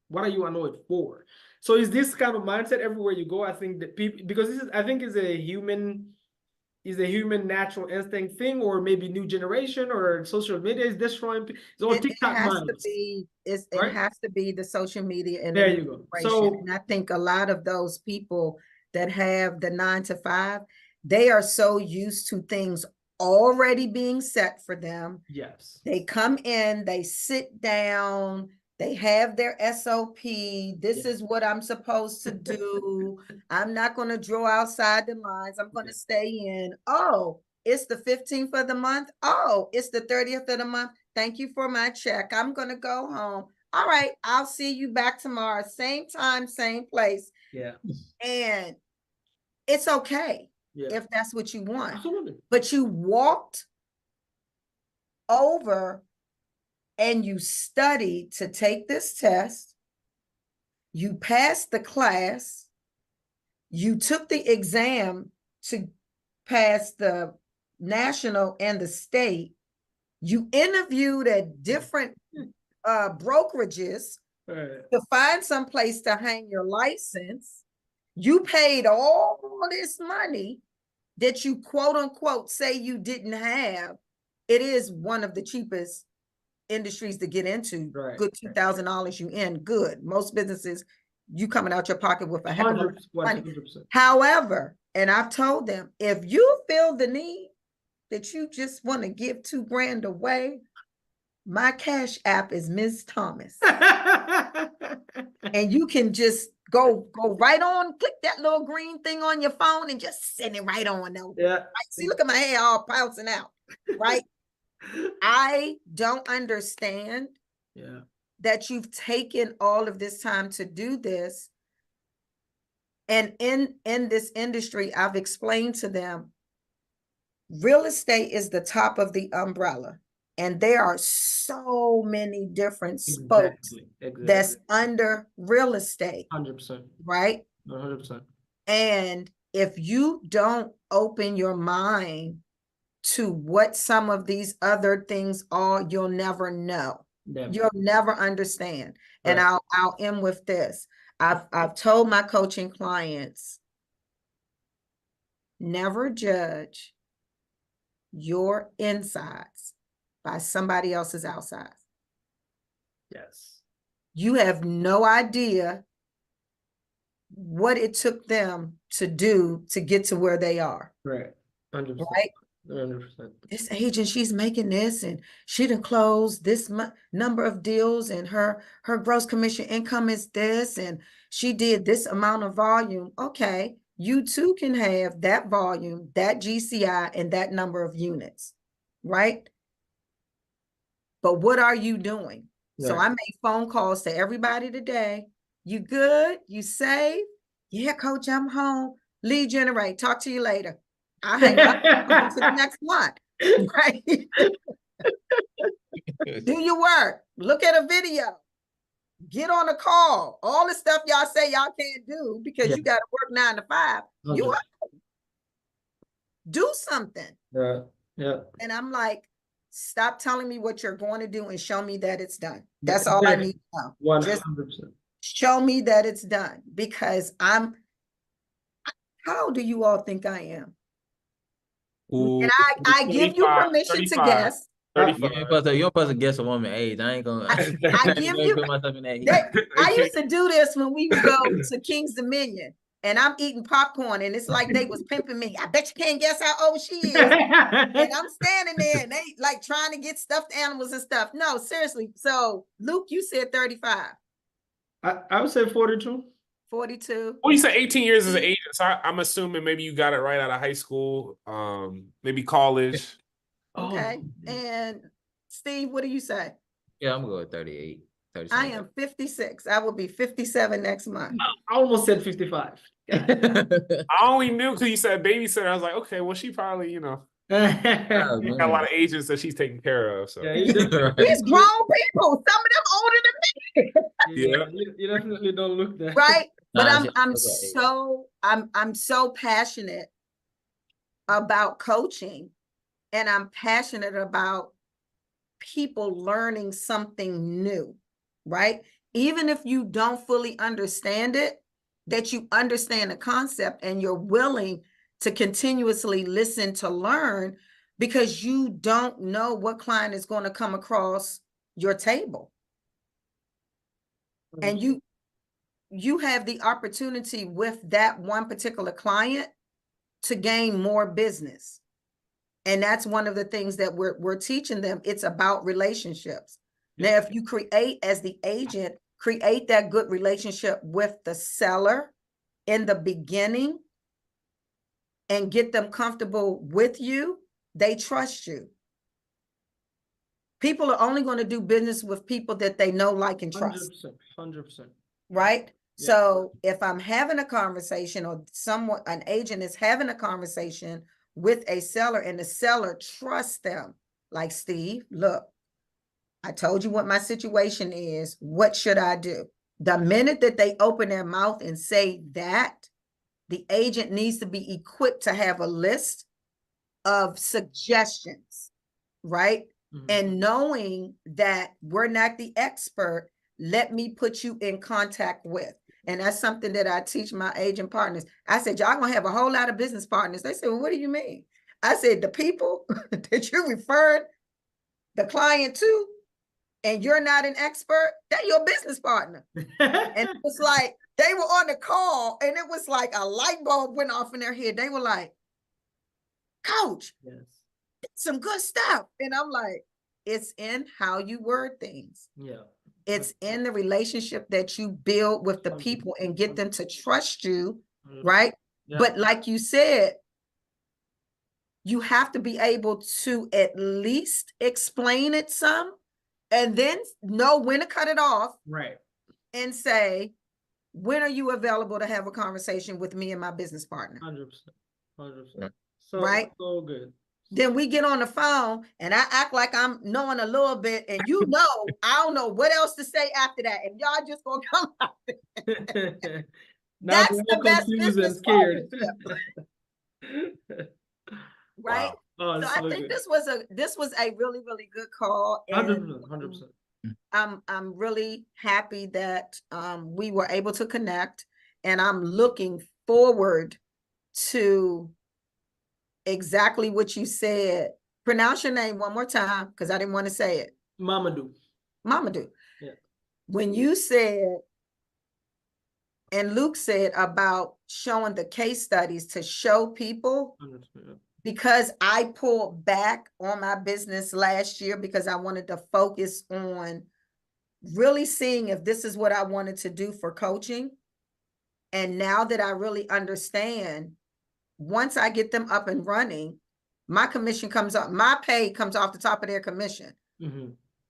What are you annoyed for? So is this kind of mindset everywhere you go? I think that people, because this is, I think is a human natural instinct thing, or maybe new generation or social media is destroying. It's all TikTok minds. It has to be the social media and there you go. So, and I think a lot of those people that have the 9 to 5, they are so used to things already being set for them. Yes. They come in, they sit down, they have their SOP. This is what I'm supposed to do. I'm not going to draw outside the lines. I'm going to stay in. Oh, it's the 15th of the month. Oh, it's the 30th of the month. Thank you for my check. I'm going to go home. All right, I'll see you back tomorrow. Same time, same place. Yeah. And it's okay if that's what you want. Absolutely. But you walked over and you studied to take this test, you passed the class, you took the exam to pass the national and the state, you interviewed at different brokerages to find some place to hang your license, you paid all this money that you quote unquote say you didn't have. It is one of the cheapest industries to get into. Good $2,000 you in, good. Most businesses, you coming out your pocket with a heck of a money. 100%. However, and I've told them, if you feel the need that you just want to give $2,000 away, my Cash App is Ms. Thomas. And you can just go right on, click that little green thing on your phone and just send it right on there. Yeah. Right? See, look at my hair all pouncing out, right? I don't understand that you've taken all of this time to do this. And in this industry, I've explained to them, real estate is the top of the umbrella. And there are so many different spokes that's under real estate. 100%. Right? 100%. And if you don't open your mind to what some of these other things are, you'll never know. Never. You'll never understand. Right. And I'll end with this. I've told my coaching clients, never judge your insides by somebody else's outsides. Yes. You have no idea what it took them to do to get to where they are. Right. 100%. Right? 100%. This agent, she's making this, and she done closed this number of deals, and her gross commission income is this, and she did this amount of volume. Okay, you too can have that volume, that GCI, and that number of units, right? But what are you doing? Right. So I made phone calls to everybody today. You good? You safe? Yeah, coach, I'm home. Lead generate. Talk to you later. I'll hang up. I'll go to the next one. Right? Do your work. Look at a video. Get on a call. All the stuff y'all say y'all can't do because you got to work 9 to 5. You do something. Yeah. And I'm like, stop telling me what you're going to do and show me that it's done. That's all I need to know. 100%. Just show me that it's done, because how old do you all think I am? Ooh, and I give you permission to guess. 35. You're supposed to guess a woman's age. I ain't gonna. I give you. Put myself in that I used to do this when we would go to King's Dominion, and I'm eating popcorn, and it's like they was pimping me. I bet you can't guess how old she is. And I'm standing there, and they like trying to get stuffed animals and stuff. No, seriously. So Luke, you said 35. I would say 42. 42. Well, you said 18 years as an agent, so I'm assuming maybe you got it right out of high school, maybe college. Okay. Oh. And Steve, what do you say? Yeah, I'm gonna go with 38. I am 56. I will be 57 next month. I almost said 55. I only knew because you said babysitter. I was like, okay, well, she probably, you know, Oh, got a lot of agents that she's taking care of. So Yeah, These grown people, some of them older than me. Yeah. You definitely don't look there. Right? But Nah, I'm so passionate about coaching, and I'm passionate about people learning something new, right? Even if you don't fully understand it, that you understand the concept and you're willing to continuously listen to learn, because you don't know what client is going to come across your table. And you have the opportunity with that one particular client to gain more business. And that's one of the things that we're teaching them. It's about relationships. Now, if you create, as the agent, create that good relationship with the seller in the beginning and get them comfortable with you, they trust you. People are only going to do business with people that they know, like, and trust. 100%. Right? Yeah. So if I'm having a conversation, or an agent is having a conversation with a seller, and the seller trusts them, like, Steve, look, I told you what my situation is. What should I do? The minute that they open their mouth and say that, the agent needs to be equipped to have a list of suggestions, right? Mm-hmm. And knowing that we're not the expert, let me put you in contact with. And that's something that I teach my agent partners. I said, y'all gonna have a whole lot of business partners. They said, well, what do you mean? I said, the people that you referred the client to, and you're not an expert, they're your business partner. And it was like, they were on the call, and it was like a light bulb went off in their head. They were like, Coach, yes, that's some good stuff. And I'm like, it's in how you word things. Yeah. It's in the relationship that you build with the people and get them to trust you, right? Yeah. But like you said, you have to be able to at least explain it some, and then know when to cut it off. Right. And say, when are you available to have a conversation with me and my business partner? 100%. 100%. So, right? So good. Then we get on the phone and I act like I'm knowing a little bit, and I don't know what else to say after that. And y'all just gonna come out. Now That's they're the all best confused and business scared. partnership, right? Wow. Oh, So it's I so think good. this was a really, really good call. And 100%. I'm really happy that we were able to connect, and I'm looking forward to exactly what you said. Pronounce your name one more time, because I didn't want to say it. Mamadou. Mamadou. Yeah. When you said, and Luke said about showing the case studies to show people, 100%. because I pulled back on my business last year because I wanted to focus on really seeing if this is what I wanted to do for coaching. And now that I really understand, once I get them up and running, my commission comes up, my pay comes off the top of their commission,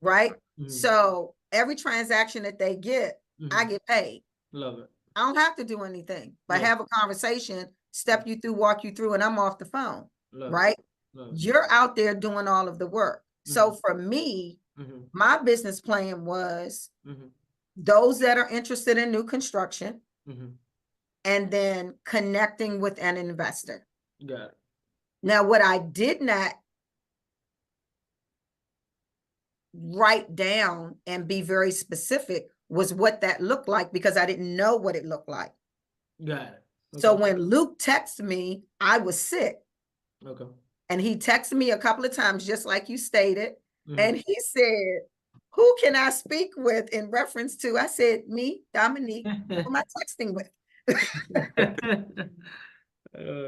right? So every transaction that they get, I get paid. Love it. I don't have to do anything but Love have a conversation, step you through, walk you through, and I'm off the phone, Love right? Love You're out there doing all of the work. So for me, my business plan was those that are interested in new construction, and then connecting with an investor. Got it. Now, what I did not write down and be very specific was what that looked like, because I didn't know what it looked like. Got it. Okay. So when Luke texted me, I was sick. Okay. And he texted me a couple of times, just like you stated. And he said, who can I speak with in reference to? I said, me, Dominique. Who am I texting with?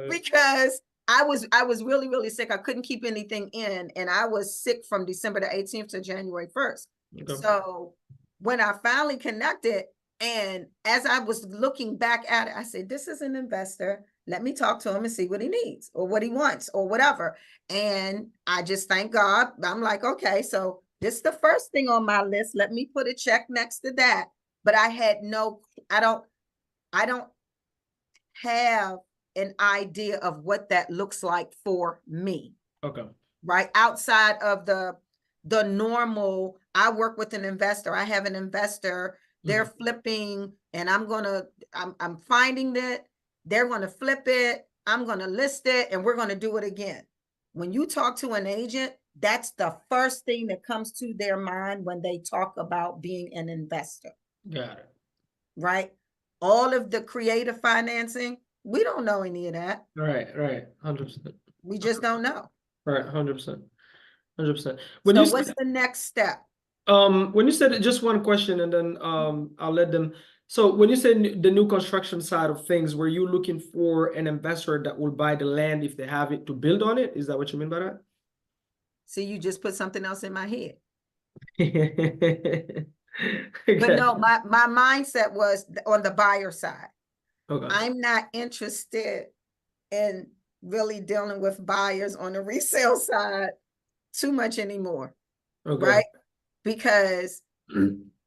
Because I was really, really sick. I couldn't keep anything in. And I was sick from December the 18th to January 1st. Okay. So when I finally connected, and as I was looking back at it, I said, this is an investor. Let me talk to him and see what he needs or what he wants or whatever. And I just thank God. I'm like, okay, so this is the first thing on my list. Let me put a check next to that. But I had I don't have an idea of what that looks like for me. Okay. Right. Outside of the normal, I work with an investor. I have an investor, they're flipping, and I'm finding that they're going to flip it. I'm going to list it, and we're going to do it again. When you talk to an agent, that's the first thing that comes to their mind when they talk about being an investor. Got it. Right. All of the creative financing, we don't know any of that. Right. 100%. We just don't know. Right. 100%. 100%. So what's the next step? When you said just one question, and then I'll let them. So when you said the new construction side of things, were you looking for an investor that will buy the land if they have it to build on it? Is that what you mean by that? See, you just put something else in my head. Okay. But no, my mindset was on the buyer side. Okay. I'm not interested in really dealing with buyers on the resale side too much anymore. Okay. Right? Because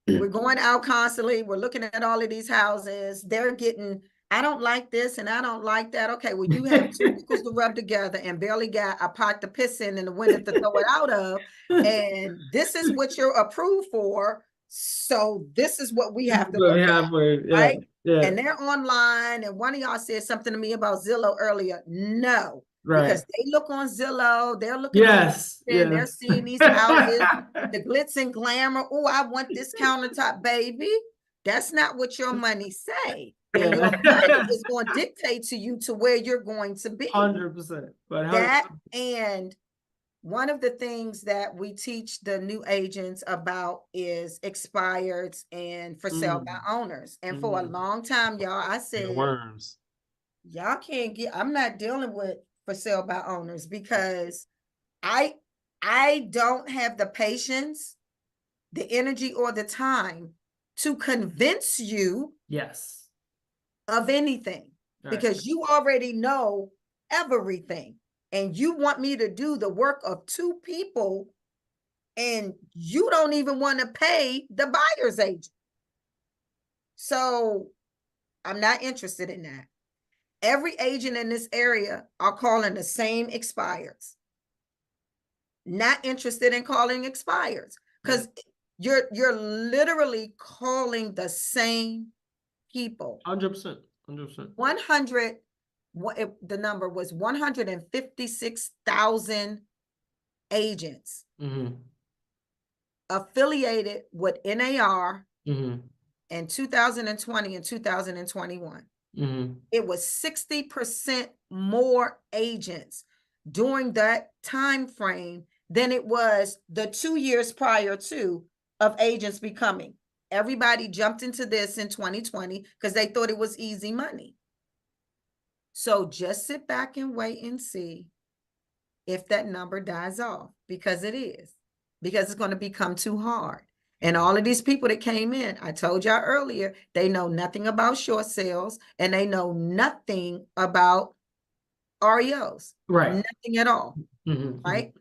we're going out constantly. We're looking at all of these houses. They're getting, I don't like this and I don't like that. Okay, well, you have two nickels to rub together and barely got a pot to piss in and a window to throw it out of. And this is what you're approved for. So this is what we have to look at, right? Yeah. And they're online. And one of y'all said something to me about Zillow earlier. No. Right. Because they look on Zillow, they're looking on and they're seeing these houses, the glitz and glamour. Oh, I want this countertop, baby. That's not what your money say. And your money is going to dictate to you to where you're going to be. 100%. But that, and one of the things that we teach the new agents about is expireds and for sale by owners. And for a long time, y'all, I said, worms. Y'all can't get, I'm not dealing with for sale by owners because I don't have the patience, the energy, or the time to convince you of anything. Right. Because you already know everything and you want me to do the work of two people and you don't even want to pay the buyer's agent. So I'm not interested in that. Every agent in this area are calling the same expireds. not interested in calling expires, because you're literally calling the same people. 100%. 100%. 100, the number was 156,000 agents affiliated with NAR in 2020 and 2021. It was 60% more agents during that time frame than it was the 2 years prior to of agents becoming. Everybody jumped into this in 2020 because they thought it was easy money. So just sit back and wait and see if that number dies off, because it is, because it's going to become too hard. And all of these people that came in, I told y'all earlier, they know nothing about short sales and they know nothing about REOs. Right. Nothing at all. Right.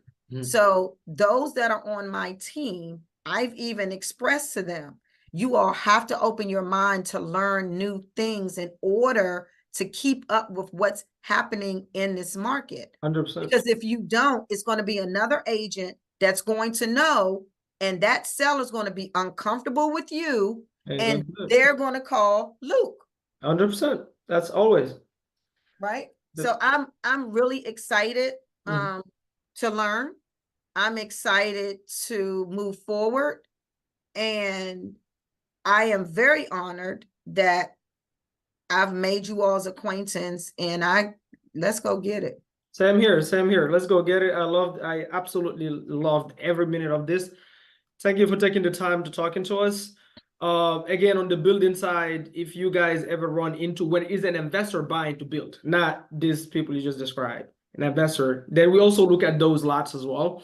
So those that are on my team, I've even expressed to them, you all have to open your mind to learn new things in order to keep up with what's happening in this market. 100%. Because if you don't, it's going to be another agent that's going to know, and that seller is going to be uncomfortable with you, and they're going to call Luke. 100%. That's always. Right. So I'm really excited to learn. I'm excited to move forward. And I am very honored that I've made you all's acquaintance, and let's go get it. Same here. Same here. Let's go get it. I absolutely loved every minute of this. Thank you for taking the time to talking to us. Again, on the building side, if you guys ever run into when is an investor buying to build, not these people you just described, an investor, then we also look at those lots as well.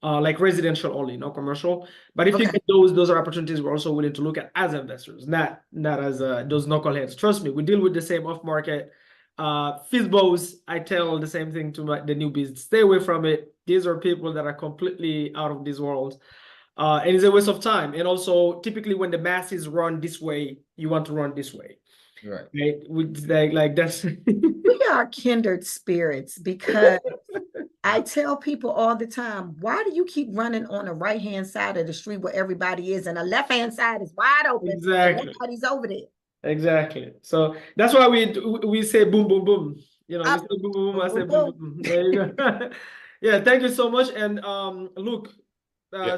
Like residential only, no commercial. But if you get those are opportunities we're also willing to look at as investors, not as those knuckleheads. Trust me, we deal with the same off market. FISBOs, I tell the same thing to the newbies, stay away from it. These are people that are completely out of this world. And it's a waste of time. And also, typically when the masses run this way, you want to run this way. Right. Like that's we are kindred spirits, because I tell people all the time, why do you keep running on the right-hand side of the street where everybody is, and the left-hand side is wide open? Exactly. Everybody's over there. Exactly. So that's why we say boom, boom, boom. You know, you say boom, boom, boom, I say boom, boom, boom. There you go. Yeah, thank you so much. And Luke,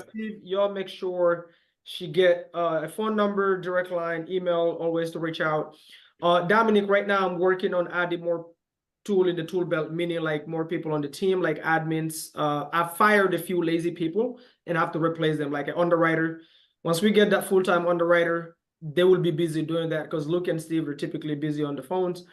Steve, y'all make sure she get a phone number, direct line, email, always to reach out. Dominic, right now I'm working on adding more tool in the tool belt, meaning like more people on the team, like admins. I've fired a few lazy people and have to replace them, like an underwriter. Once we get that full-time underwriter, they will be busy doing that, because Luke and Steve are typically busy on the phones.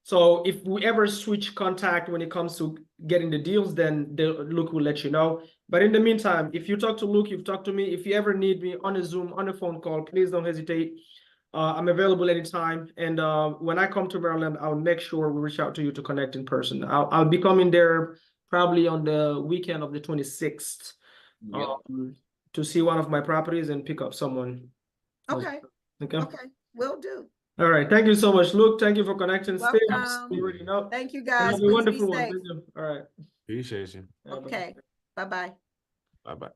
So if we ever switch contact when it comes to getting the deals, then Luke will let you know. But in the meantime, if you talk to Luke, you've talked to me. If you ever need me on a Zoom, on a phone call, please don't hesitate. I'm available anytime. And when I come to Maryland, I'll make sure we reach out to you to connect in person. I'll be coming there probably on the weekend of the 26th to see one of my properties and pick up someone. Okay. Okay. Will do. All right. Thank you so much, Luke. Thank you for connecting. Welcome. Thank you, guys. Have a wonderful one. All right. Appreciate you. Okay. Bye-bye. Bye-bye.